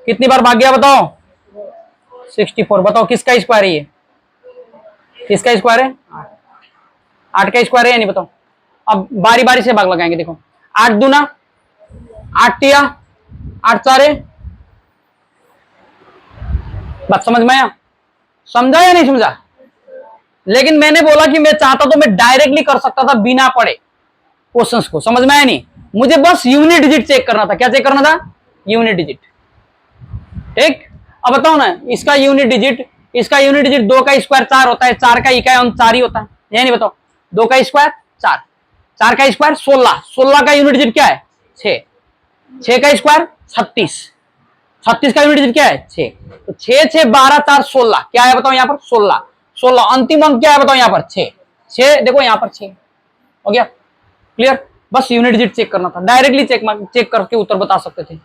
कितनी बार भाग गया बताओ? 64। बताओ किसका स्क्वायर है ये? किसका स्क्वायर है? 8 का स्क्वायर है या नहीं बताओ? अब बारी बारी से भाग लगाएंगे। देखो 8 दूना 8 तिया 8 चारे, बात समझ में आया? समझा या नहीं समझा? लेकिन मैंने बोला कि मैं चाहता तो मैं डायरेक्टली कर सकता था बिना पढ़े क्वेश्चंस को। समझ में आया नहीं? मुझे बस यूनिट डिजिट चेक करना था। क्या चेक करना था? Unit digit. ठीक, अब बताओ ना, इसका यूनिट डिजिट, इसका यूनिट डिजिट 2 का स्क्वायर 4 होता है, 4 का इकाई 4 ही होता है, ये नहीं बताओ? 2 का स्क्वायर 4, 4 का स्क्वायर 16, 16 का यूनिट डिजिट क्या है? 6, 6 का स्क्वायर 36, 36 का यूनिट डिजिट क्या है? 6। तो 6 6 12 4 16 क्या है बताओ? यहाँ पर 16, 16 अंतिम अंक क्या है बताओ? यहाँ पर 6, 6 देखो यहाँ पर 6 हो गया। क्लियर? बस यूनिट डिजिट चेक करना था, डायरेक्टली चेक करके उत्तर बता सकते थे।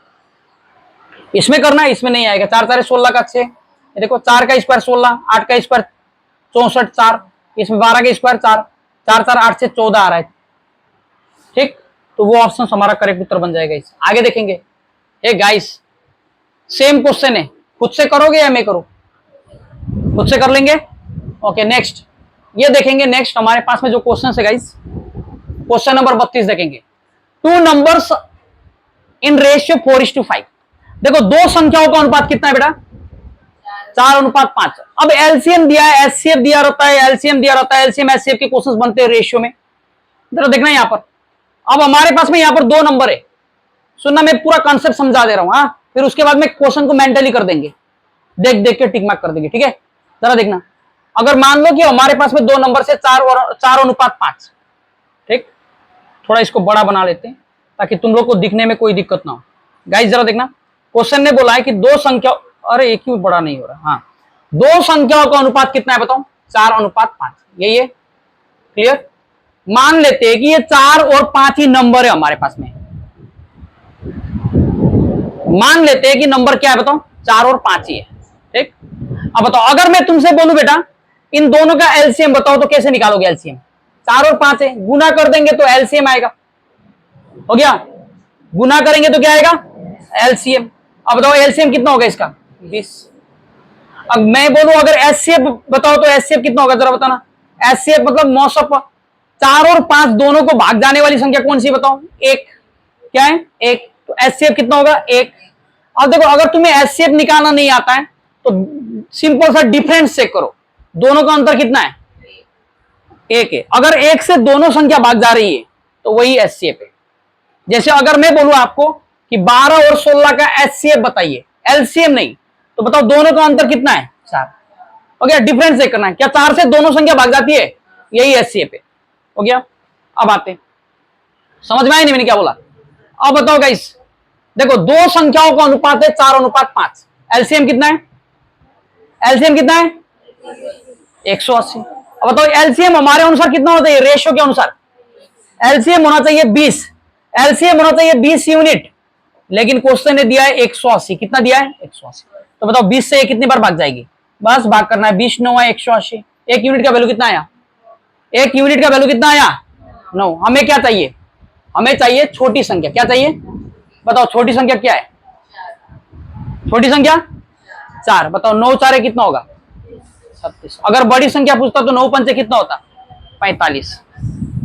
इसमें करना है, इसमें नहीं आएगा। 4 4 16 का 6, देखो 4 का स्क्वायर 16, 8 का स्क्वायर 64 4, इसमें 12 का स्क्वायर 4 4 4 8 से 14 आ रहा है। ठीक, तो वो ऑप्शन हमारा करेक्ट उत्तर बन जाएगा। इस आगे देखेंगे। हे गाइस, सेम क्वेश्चन है, खुद से करोगे या मैं करूं? खुद से कर लेंगे। ओके, नेक्स्ट ये देखेंगे। नेक्स्ट हमारे पास में जो क्वेश्चन है गाइस, क्वेश्चन नंबर 32 देखेंगे। 2 नंबर्स इन रेशियो 4:5। देखो दो संख्याओं का अनुपात कितना है बेटा? 4:5। अब एलसीएम दिया है, एचसीएफ दिया रहता है, एलसीएम दिया रहता है, एलसीएम एचसीएफ के क्वेश्चंस बनते हैं रेशियो में। जरा देखना यहां पर। अब हमारे पास में यहां पर 2 नंबर है। सुनना, मैं पूरा कॉन्सेप्ट समझा दे रहा हूं। हाँ, फिर उसके बाद में क्वेश्चन को मेंटली कर देंगे, देख देख के टिक मार्क कर देंगे। ठीक है, जरा देखना। अगर मान लो कि हमारे पास में 2 नंबर से 4:5। ठीक, थोड़ा इसको बड़ा बना लेते हैं ताकि तुम लोग को दिखने में कोई दिक्कत ना हो। गाइस जरा देखना, क्वेश्चन ने बोला है कि 2 संख्या, अरे एक ही बड़ा नहीं हो रहा। हाँ, 2 संख्याओं का अनुपात कितना है बताओ? 4:5। यही है। क्लियर? मान लेते हैं कि ये 4 और 5 ही नंबर है हमारे पास में। मान लेते हैं कि नंबर क्या है बताओ? 4 और 5 ही है। ठीक, अब बताओ अगर मैं तुमसे बोलूं बेटा इन दोनों का एलसीएम बताओ, तो कैसे निकालोगे एलसीएम? 4 और 5 है, गुना कर देंगे तो एलसीएम आएगा। हो गया? गुना करेंगे तो क्या आएगा? एलसीएम। अब बताओ एलसीएम कितना होगा इसका? 20। अब मैं बोलूं अगर एचसीएफ बताओ तो एचसीएफ कितना होगा? जरा बताना। एचसीएफ मतलब मौसफ। 4 और 5 दोनों को भाग जाने वाली संख्या कौन सी बताओ? 1। क्या है? 1। तो एचसीएफ कितना होगा? 1। अब देखो अगर तुम्हें एचसीएफ निकालना नहीं आता है तो सिंपल सा डिफरेंस चेक करो, दोनों का अंतर कितना है? 1 है। अगर 1 से दोनों संख्या भाग जा रही है तो वही एचसीएफ है। जैसे अगर मैं बोलूं आपको कि 12 और 16 का एचसीएफ बताइए, एलसीएम नहीं, तो बताओ दोनों का अंतर कितना है? 4। हो गया? डिफरेंस चेक करना है। क्या 4 से दोनों संख्या भाग जाती है? यही एचसीएफ है। हो गया? अब आते हैं, समझ में आया नहीं मैंने क्या बोला? अब बताओ गाइस, देखो 2 संख्याओं का अनुपात है 4:5। एलसीएम कितना है? एलसीएम कितना है? 180। अब बताओ एलसीएम हमारे अनुसार कितना होना चाहिए? रेशियो के अनुसार एलसीएम होना चाहिए 20। एलसीएम होना चाहिए 20 यूनिट, लेकिन क्वेश्चन ने दिया है 180। कितना दिया है? 180। तो बताओ 20 से कितनी बार भाग जाएगी? बस भाग करना है। 20 9 है 180। 1 यूनिट का वैल्यू कितना आया? 1 यूनिट का वैल्यू कितना आया? 9। हमें क्या चाहिए? हमें चाहिए छोटी संख्या। क्या चाहिए बताओ? छोटी संख्या क्या है? छोटी संख्या 4। बताओ 9 4 कितना होगा? 36। अगर बड़ी संख्या पूछता तो 9 5 कितना होता? 45।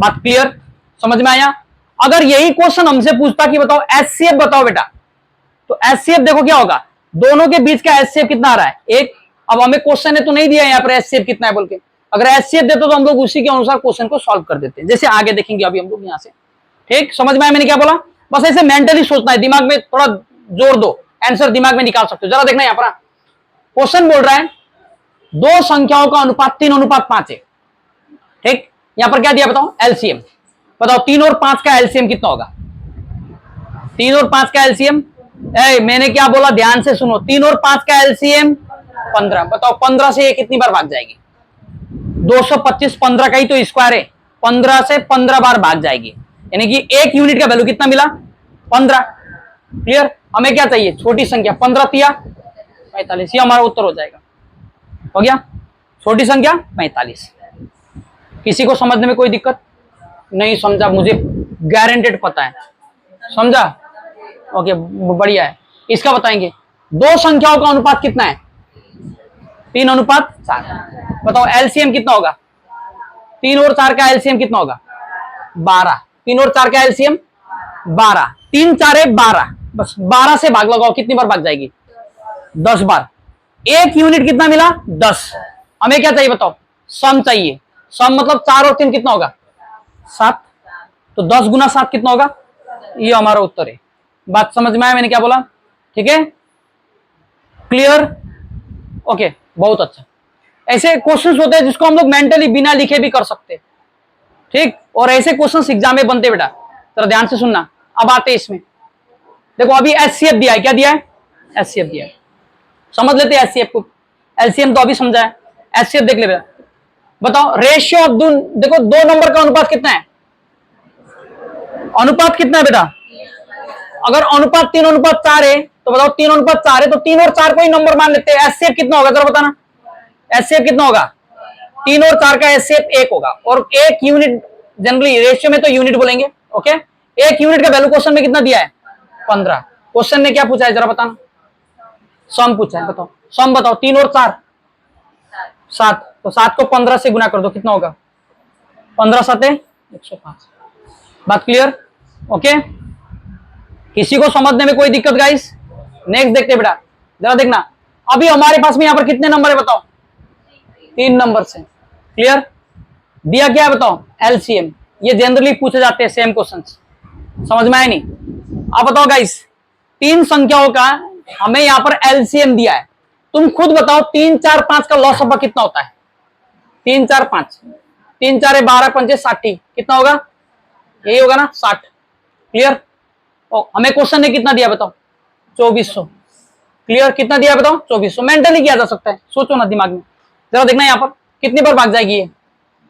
बात क्लियर, समझ में आया? अगर यही क्वेश्चन हमसे पूछता कि बताओ एचसीएफ बताओ बेटा, तो एचसीएफ देखो क्या होगा, दोनों के बीच का एचसीएफ कितना आ रहा है, एक। अब हमें क्वेश्चन है तो नहीं दिया यहाँ पर एचसीएफ कितना है बोल के, अगर एचसीएफ देते तो हम लोग उसी के अनुसार क्वेश्चन को सॉल्व कर देते, जैसे आगे देखेंगे अभी हम लोग यहाँ से। ठीक, समझ में आया मैंने क्या बोला? बस ऐसे मेंटली सोचना है, दिमाग में थोड़ा जोर दो, आंसर दिमाग में निकाल सकते हो। जरा देखना यहाँ पर, क्वेश्चन बोल रहा है दो संख्याओं का अनुपात 3:5 है। ठीक, यहां पर क्या दिया बताओ, एलसीएम बताओ, 3 और 5 का एलसीएम कितना होगा? 3 और 5 का एलसीएम, मैंने क्या बोला ध्यान से सुनो, 3 और 5 का एलसीएम 15, बताओ 15 से ये कितनी बार भाग जाएगी? 225, 15 का ही तो स्क्वायर है, 15 से 15 बार भाग जाएगी, यानी कि एक यूनिट का वैल्यू कितना मिला? 15। क्लियर? हमें क्या चाहिए? छोटी संख्या, 15 तिया 45, ये हमारा उत्तर हो जाएगा। हो गया, छोटी संख्या 45। किसी को समझने में कोई दिक्कत नहीं? समझा? मुझे गारंटेड पता है, समझा? ओके, बढ़िया है। इसका बताएंगे, दो संख्याओं का अनुपात कितना है? 3:4। बताओ एलसीएम कितना होगा? 3 और 4 का एलसीएम कितना होगा? 12। 3 और 4 का एलसीएम 12, 3 4 है 12, बस 12 से भाग लगाओ, कितनी बार भाग जाएगी? 10 बार। एक यूनिट कितना मिला? 10। हमें क्या चाहिए बताओ? सम चाहिए। सम मतलब 4 और 3 कितना होगा? 7, तो 10 गुना 7 कितना होगा? ये हमारा उत्तर है। बात समझ में आया मैंने क्या बोला? ठीक है, क्लियर? ओके, बहुत अच्छा। ऐसे क्वेश्चंस होते हैं जिसको हम लोग मेंटली बिना लिखे भी कर सकते हैं। ठीक, और ऐसे क्वेश्चंस एग्जाम में बनते बेटा, जरा ध्यान से सुनना। अब आते हैं इसमें, देखो अभी एचसीएफ दिया है, क्या दिया है? एचसीएफ दिया है, समझ लेते हैं एचसीएफ को। एलसीएम तो अभी समझा है, एचसीएफ देख ले बेटा। बताओ रेशियो ऑफ दो, देखो दो नंबर का अनुपात कितना है? अनुपात कितना है बेटा? अगर अनुपात 3:4 है तो बताओ 3:4 है तो 3 और 4 को ही नंबर मान लेते हैं। एचसीएफ कितना होगा जरा बताना? एचसीएफ कितना होगा? 3 और 4 का एचसीएफ 1 होगा, और एक यूनिट, जनरली रेशियो में तो यूनिट बोलेंगे। ओके, एक यूनिट का वैल्यू क्वेश्चन में कितना दिया है? 15। क्वेश्चन ने क्या पूछा है जरा बताना? सम पूछा है, बताओ सम बताओ। 3 और 4 7, तो 7 को 15 से गुना कर दो, कितना होगा? 15 7 105। बात क्लियर? ओके, किसी को समझने में कोई दिक्कत गाइस? नेक्स्ट देखते बेटा, जरा देखना। अभी हमारे पास में यहां पर कितने नंबर है बताओ? 3 नंबर से। क्लियर? दिया क्या है बताओ? एलसीएम। ये जनरली पूछे जाते हैं सेम क्वेश्चंस, समझ में आया नहीं? अब बताओ गाइस, 3 संख्याओं का हमें यहां पर एलसीएम दिया है, तुम खुद बताओ 3 4 5 का लॉसअप कितना होता है? 3 4 5, 3 4 12 5 60, कितना होगा? यही होगा ना, 60। क्लियर? हमें क्वेश्चन ने कितना दिया बताओ? 2400। क्लियर? कितना दिया बताओ? 2400। मेंटली किया जा सकता है, सोचो ना दिमाग में। जरा देखना यहाँ पर कितनी बार भाग जाएगी ये?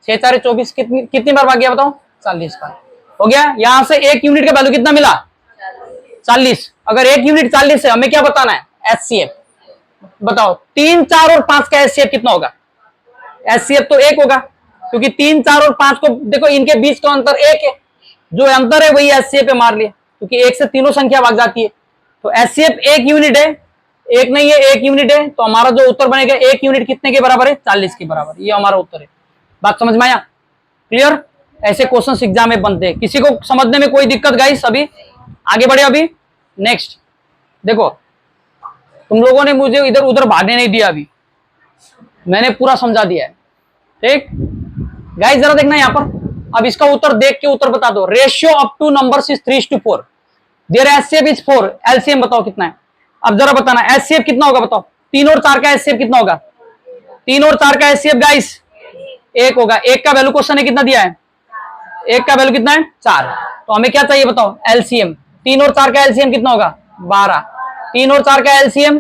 6 4 24, कितनी बार भाग गया बताओ? 40 बार। हो गया। यहां से एक यूनिट का वैल्यू कितना मिला? 40। अगर एक यूनिट 40 है, हमें क्या बताना है? एचसीएफ बताओ। 3 4 और 5 का एचसीएफ कितना होगा? एचसीएफ तो 1 होगा, क्योंकि 3 4 और 5 को देखो, इनके बीच का अंतर 1 है, जो अंतर है वही एचसीएफ पे मार लिया, क्योंकि 1 से तीनों संख्या भाग जाती है। तो एचसीएफ 1 यूनिट है, 1 नहीं है, 1 यूनिट है, तो हमारा जो उत्तर बनेगा 1 यूनिट कितने के बराबर है? 40 के बराबर। ये हमारा उत्तर है। बात समझ में आया? क्लियर? ऐसे क्वेश्चन एग्जाम में बनते हैं। किसी को समझने में कोई दिक्कत गाइस? अभी आगे बढ़े। अभी नेक्स्ट देखो, तुम लोगों ने मुझे इधर उधर भागने नहीं दिया, अभी मैंने पूरा समझा दिया है। ठीक गाइस, जरा देखना यहाँ पर। अब इसका उत्तर देख के उत्तर बता दो। Ratio of two numbers is 3:4, their HCF is 4, LCM बताओ कितना है? अब जरा बताना एचसीएफ कितना होगा बताओ? 3 और 4 का एचसीएफ कितना होगा? 3 और 4 का एचसीएफ गाइस 1 होगा। 1 का वैल्यू क्वेश्चन ने कितना दिया है? 1 का वैल्यू कितना है? 4। तो हमें क्या चाहिए बताओ? एलसीएम। 3 और 4 का एलसीएम कितना होगा? 12। 3 और 4 का एलसीएम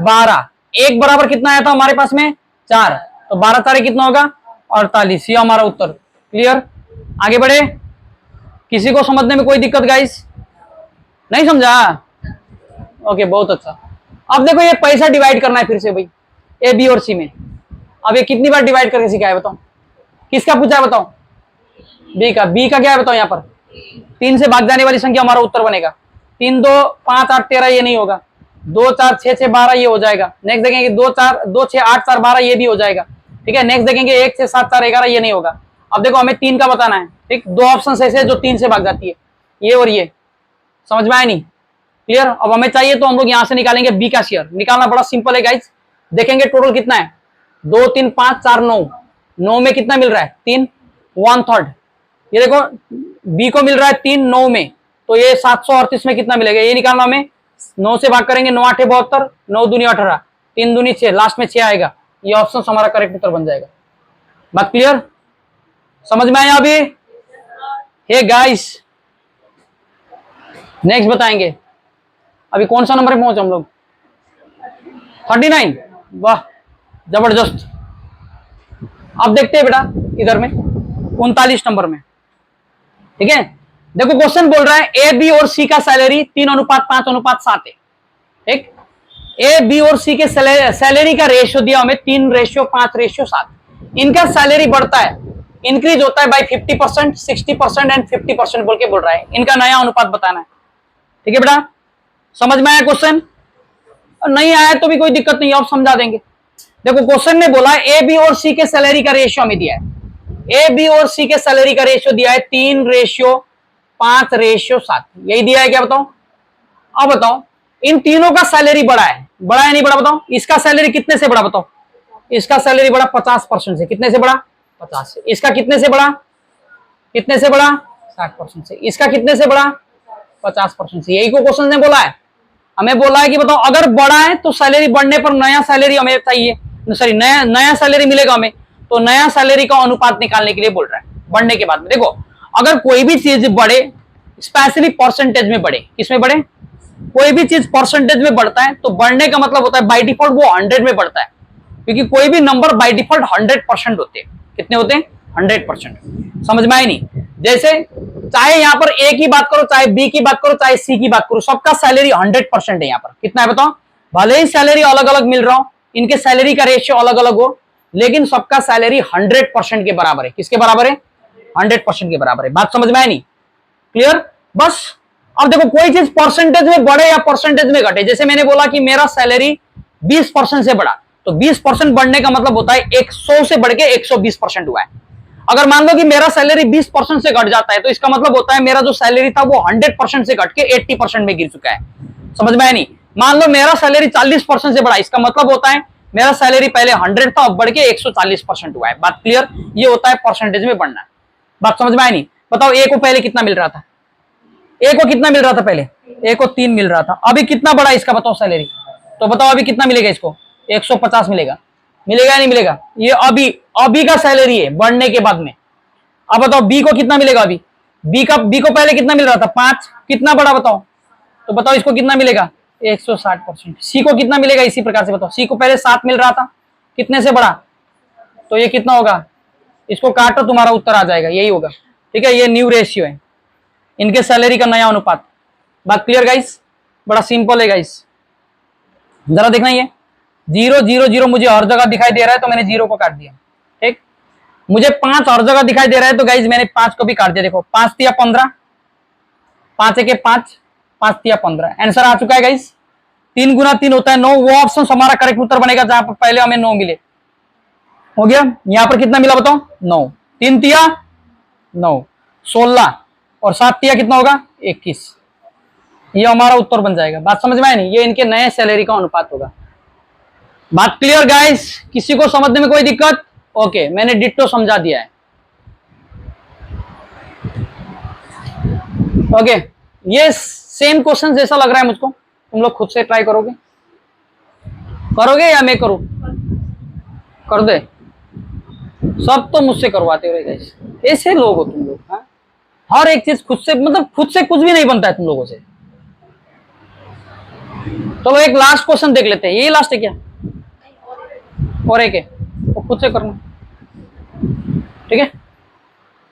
12। 1 बराबर कितना आया था हमारे पास में? 4। तो 12 4 कितना होगा? 48। ये हमारा उत्तर। क्लियर? आगे बढ़े। किसी को समझने में कोई दिक्कत गाइस? नहीं समझा? ओके, बहुत अच्छा। अब देखो, ये पैसा डिवाइड करना है फिर से भाई, ए बी और सी में। अब ये कितनी बार डिवाइड करके सिखाया बताओ? किसका पूछा है बताओ? बी का। बी का क्या है बताओ? यहाँ पर 3 से भाग जाने वाली संख्या हमारा उत्तर बनेगा। 3 2 5 8 13, ये नहीं होगा। 2 4 6 6 12, ये हो जाएगा। नेक्स्ट देखेंगे 2 4 2 6 8 4 12, ये भी हो जाएगा। ठीक है। नेक्स्ट देखेंगे 1 6 7 4 11, ये नहीं होगा। अब देखो हमें 3 का बताना है, ठीक। 2 ऑप्शन ऐसे जो 3 से भाग जाती है, ये और ये। समझ में आया नहीं? क्लियर। अब हमें चाहिए तो हम लोग यहां से निकालेंगे बी का शेयर। निकालना बड़ा सिंपल है गाइस। देखेंगे टोटल कितना है, 2 3 5 4 9। 9 में कितना मिल रहा है, 3, 1/3। ये देखो बी को मिल रहा है 3 9 में, तो ये 738 में कितना मिलेगा ये निकालना हमें। 9 से भाग करेंगे, 9 8 72, 9 दूनी 18, 3 दूनी 6, लास्ट में 6 आएगा। ये ऑप्शन हमारा करेक्ट उत्तर बन जाएगा। बात क्लियर, समझ में आया अभी? हे गाइस, नेक्स्ट बताएंगे। अभी कौन सा नंबर पे पहुंचे हम लोग, 39। वाह जबरदस्त। अब देखते हैं बेटा इधर में 39 नंबर में, ठीक है। देखो क्वेश्चन बोल रहा है ए बी और सी का सैलरी 3:5:7 है, ठीक। ए बी और सी के सैलरी का रेशियो दिया हमें 3:5:7। इनका सैलरी बढ़ता है, इंक्रीज होता है बाई 50%, 60% एंड 50% बोल के बोल रहा है। इनका नया अनुपात बताना है, ठीक है बेटा। समझ में आया क्वेश्चन? नहीं आया तो भी कोई दिक्कत नहीं, आप समझा देंगे। देखो क्वेश्चन ने बोला ए बी और सी के सैलरी का रेशियो हमें दिया है। ए बी और सी के सैलरी का रेशियो दिया है 3:5:7, यही दिया है क्या, बताओ। अब बताओ इन तीनों का सैलरी बढ़ा है, बढ़ा है नहीं बढ़ा, बताओ। इसका सैलरी कितने से बढ़ा, बताओ। इसका सैलरी बढ़ा 50% से। कितने से बढ़ा, 50 से। इसका कितने से बढ़ा, कितने से बढ़ा, 60% से। इसका कितने से बढ़ा, 50% से। यही को क्वेश्चन ने बोला है, हमें बोला है कि बताओ अगर बढ़ा है तो सैलरी बढ़ने पर नया सैलरी हमें चाहिए, सॉरी नया सैलरी मिलेगा हमें, तो नया सैलरी का अनुपात निकालने के लिए बोल रहा है। बढ़ने के बाद में देखो अगर कोई भी चीज बढ़े, स्पेशली परसेंटेज में बढ़े, किसमें बढ़े, कोई भी चीज परसेंटेज में बढ़ता है तो बढ़ने का मतलब होता है बाय डिफॉल्ट वो 100 में बढ़ता है, क्योंकि कोई भी नंबर बाय डिफॉल्ट 100% होते हैं। कितने होते हैं, 100%। समझ में आए नहीं? जैसे चाहे यहां पर ए की बात करो, चाहे बी की बात करो, चाहे सी की बात करो, सबका सैलरी 100% है। यहां पर कितना है बताओ, भले ही सैलरी अलग अलग मिल रहा हो, इनके सैलरी का रेशियो अलग अलग हो, लेकिन सबका सैलरी 100% के बराबर है। किसके बराबर है, 100% के बराबर है। बात समझ में आए नहीं? क्लियर। बस अब देखो कोई चीज परसेंटेज में बढ़े या परसेंटेज में घटे, जैसे मैंने बोला कि मेरा सैलरी 20% से बढ़ा, तो 20% बढ़ने का मतलब होता है 100 से बढ़ के 120% हुआ है। अगर मान लो कि मेरा सैलरी 20% से घट जाता है तो इसका मतलब होता है मेरा जो सैलरी था वो 100% से घट के 80% में गिर चुका है। समझ में आया नहीं? मान लो मेरा सैलरी 40% से बढ़ा, इसका मतलब होता है मेरा सैलरी पहले 100 था, अब बढ़ के 140% हुआ है। बात क्लियर? ये होता है परसेंटेज में बढ़ना। बात समझ में आया नहीं? बताओ ए को पहले कितना मिल रहा था, ए को कितना मिल रहा था पहले, ए को 3 मिल रहा था, अभी कितना बढ़ा इसका बताओ सैलरी, तो बताओ अभी कितना मिलेगा इसको, 150 मिलेगा। मिलेगा या नहीं मिलेगा? ये अभी का सैलरी है बढ़ने के बाद में। अब बताओ बी को कितना मिलेगा, अभी बी को पहले कितना मिल रहा था, 5, कितना बढ़ा बताओ, तो बताओ इसको कितना मिलेगा, 160%। सी को कितना मिलेगा इसी प्रकार से बताओ, सी को पहले 7 मिल रहा था, कितने से बढ़ा, तो ये कितना होगा, इसको काटो तुम्हारा उत्तर आ जाएगा, यही होगा। ठीक है, ये न्यू रेशियो है, इनके सैलरी का नया अनुपात। बात क्लियर गाइस? बड़ा सिंपल है गाइस, जरा देखना, ये 0 0 0 मुझे हर जगह दिखाई दे रहा है तो मैंने 0 को काट दिया। ठीक, मुझे 5 हर जगह दिखाई दे रहा है तो गाइस मैंने 5 को भी काट दिया। देखो 5 तिया 15, 5 एक 5, 5 तिया 15, आंसर आ चुका है गाइस। 3 गुना 3 होता है 9, वो ऑप्शन हमारा करेक्ट उत्तर बनेगा जहां पर पहले हमें 9 मिले। हो गया, यहां पर कितना मिला बताओ, 9, 3 तिया 9, 16 और 7 तिया कितना होगा, 21। ये हमारा उत्तर बन जाएगा। बात समझ में आया नहीं? ये इनके नए सैलरी का अनुपात होगा। बात क्लियर गाइस? किसी को समझने में कोई दिक्कत? ओके, मैंने डिट्टो समझा दिया है। ओके, ये सेम क्वेश्चन जैसा लग रहा है मुझको, तुम लोग खुद से ट्राई करोगे, करोगे या मैं करूं? कर दे, सब तो मुझसे करवाते हो गाइस, ऐसे लोग हो तुम लोग। हाँ, हर एक चीज खुद से, मतलब खुद से कुछ भी नहीं बनता है तुम लोगों से। चलो एक लास्ट क्वेश्चन देख लेते हैं, यही लास्ट है क्या, और एक है वो खुद से करना। ठीक है,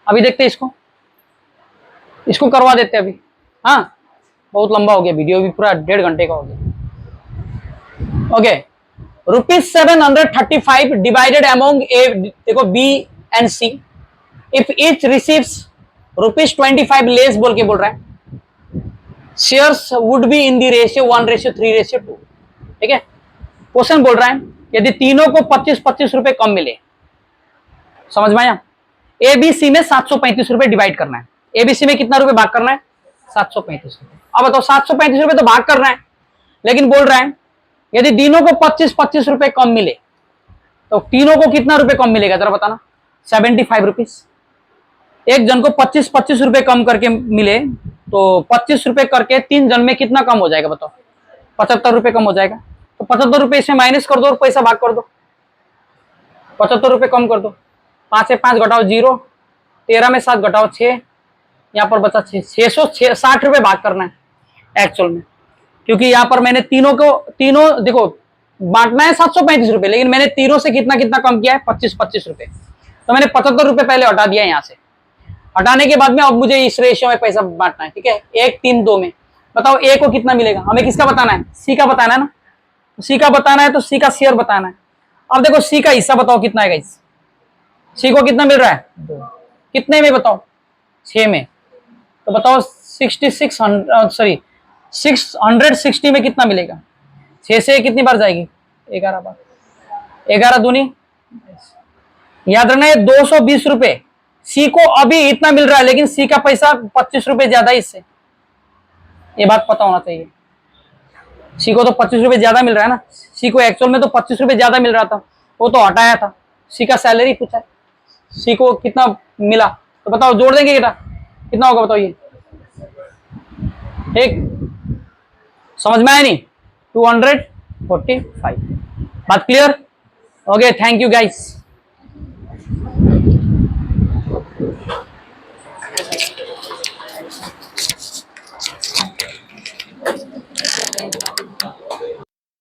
अभी देखते हैं इसको करवा देते हैं अभी। हाँ, बहुत लंबा हो गया वीडियो, भी पूरा 1.5 घंटे का हो गया। ओके, ₹735 डिवाइडेड अमोंग ए, देखो B and C, if each receives ₹25 less बोल के बोल रहा है, shares would be in the ratio 1:3:2। ठीक है, क्वेश्चन बोल रहा है यदि तीनों को 25-25 रुपए कम मिले, समझ में आया, एबीसी में 735 रुपए डिवाइड करना है। एबीसी में कितना रुपए भाग करना है? 735 रुपए। अब बताओ 735 रुपए तो भाग करना है, लेकिन बोल रहा है यदि तीनों को 25-25 रुपए कम मिले तो तीनों को कितना रुपए कम मिलेगा जरा बताना? 75 रुपीज। एक जन को 25-25 रुपए कम करके मिले तो 25 रुपए करके 3 जन में कितना कम हो जाएगा बताओ? 75 रुपए कम हो जाएगा। तो 75 रुपए इसमें माइनस कर दो और पैसा भाग कर दो। 75 रुपए कम कर दो, 5 से 5 घटाओ 0, 13 में 7 घटाओ 6, यहाँ पर बचा 660 रुपए भाग करना है एक्चुअल में, क्योंकि यहाँ पर मैंने तीनों देखो बांटना है 735 रुपए, लेकिन मैंने तीनों से कितना कितना कम किया है? 25-25 रुपए। तो मैंने 75 रुपए पहले हटा दिया यहाँ से। हटाने के बाद में अब मुझे इस रेशियो में पैसा बांटना है, ठीक है, 1-3-2 में। बताओ ए को कितना मिलेगा? हमें किसका बताना है? सी का बताना है ना। सी का बताना है तो सी का शेयर बताना है। अब देखो सी का हिस्सा बताओ कितना है गाइस? सी को कितना मिल रहा है? कितने में बताओ? 6 में। तो बताओ 660 में कितना मिलेगा? 6 से कितनी बार जाएगी? 11 बार। 11 दूनी, याद रखना है 220 रुपए। सी को अभी इतना मिल रहा है, लेकिन सी का पैसा 25 रुपए ज्यादा है इससे, ये बात पता होना चाहिए। सी को तो 25 रुपए ज्यादा मिल रहा है ना। सी को एक्चुअल में तो 25 रुपए ज्यादा मिल रहा था, वो तो हटाया था। सी का सैलरी पूछा है, सी को कितना मिला तो बताओ, जोड़ देंगे बेटा कितना होगा बताओ ये? ठीक, समझ में आया नहीं? 245। बात clear? Okay, thank you guys.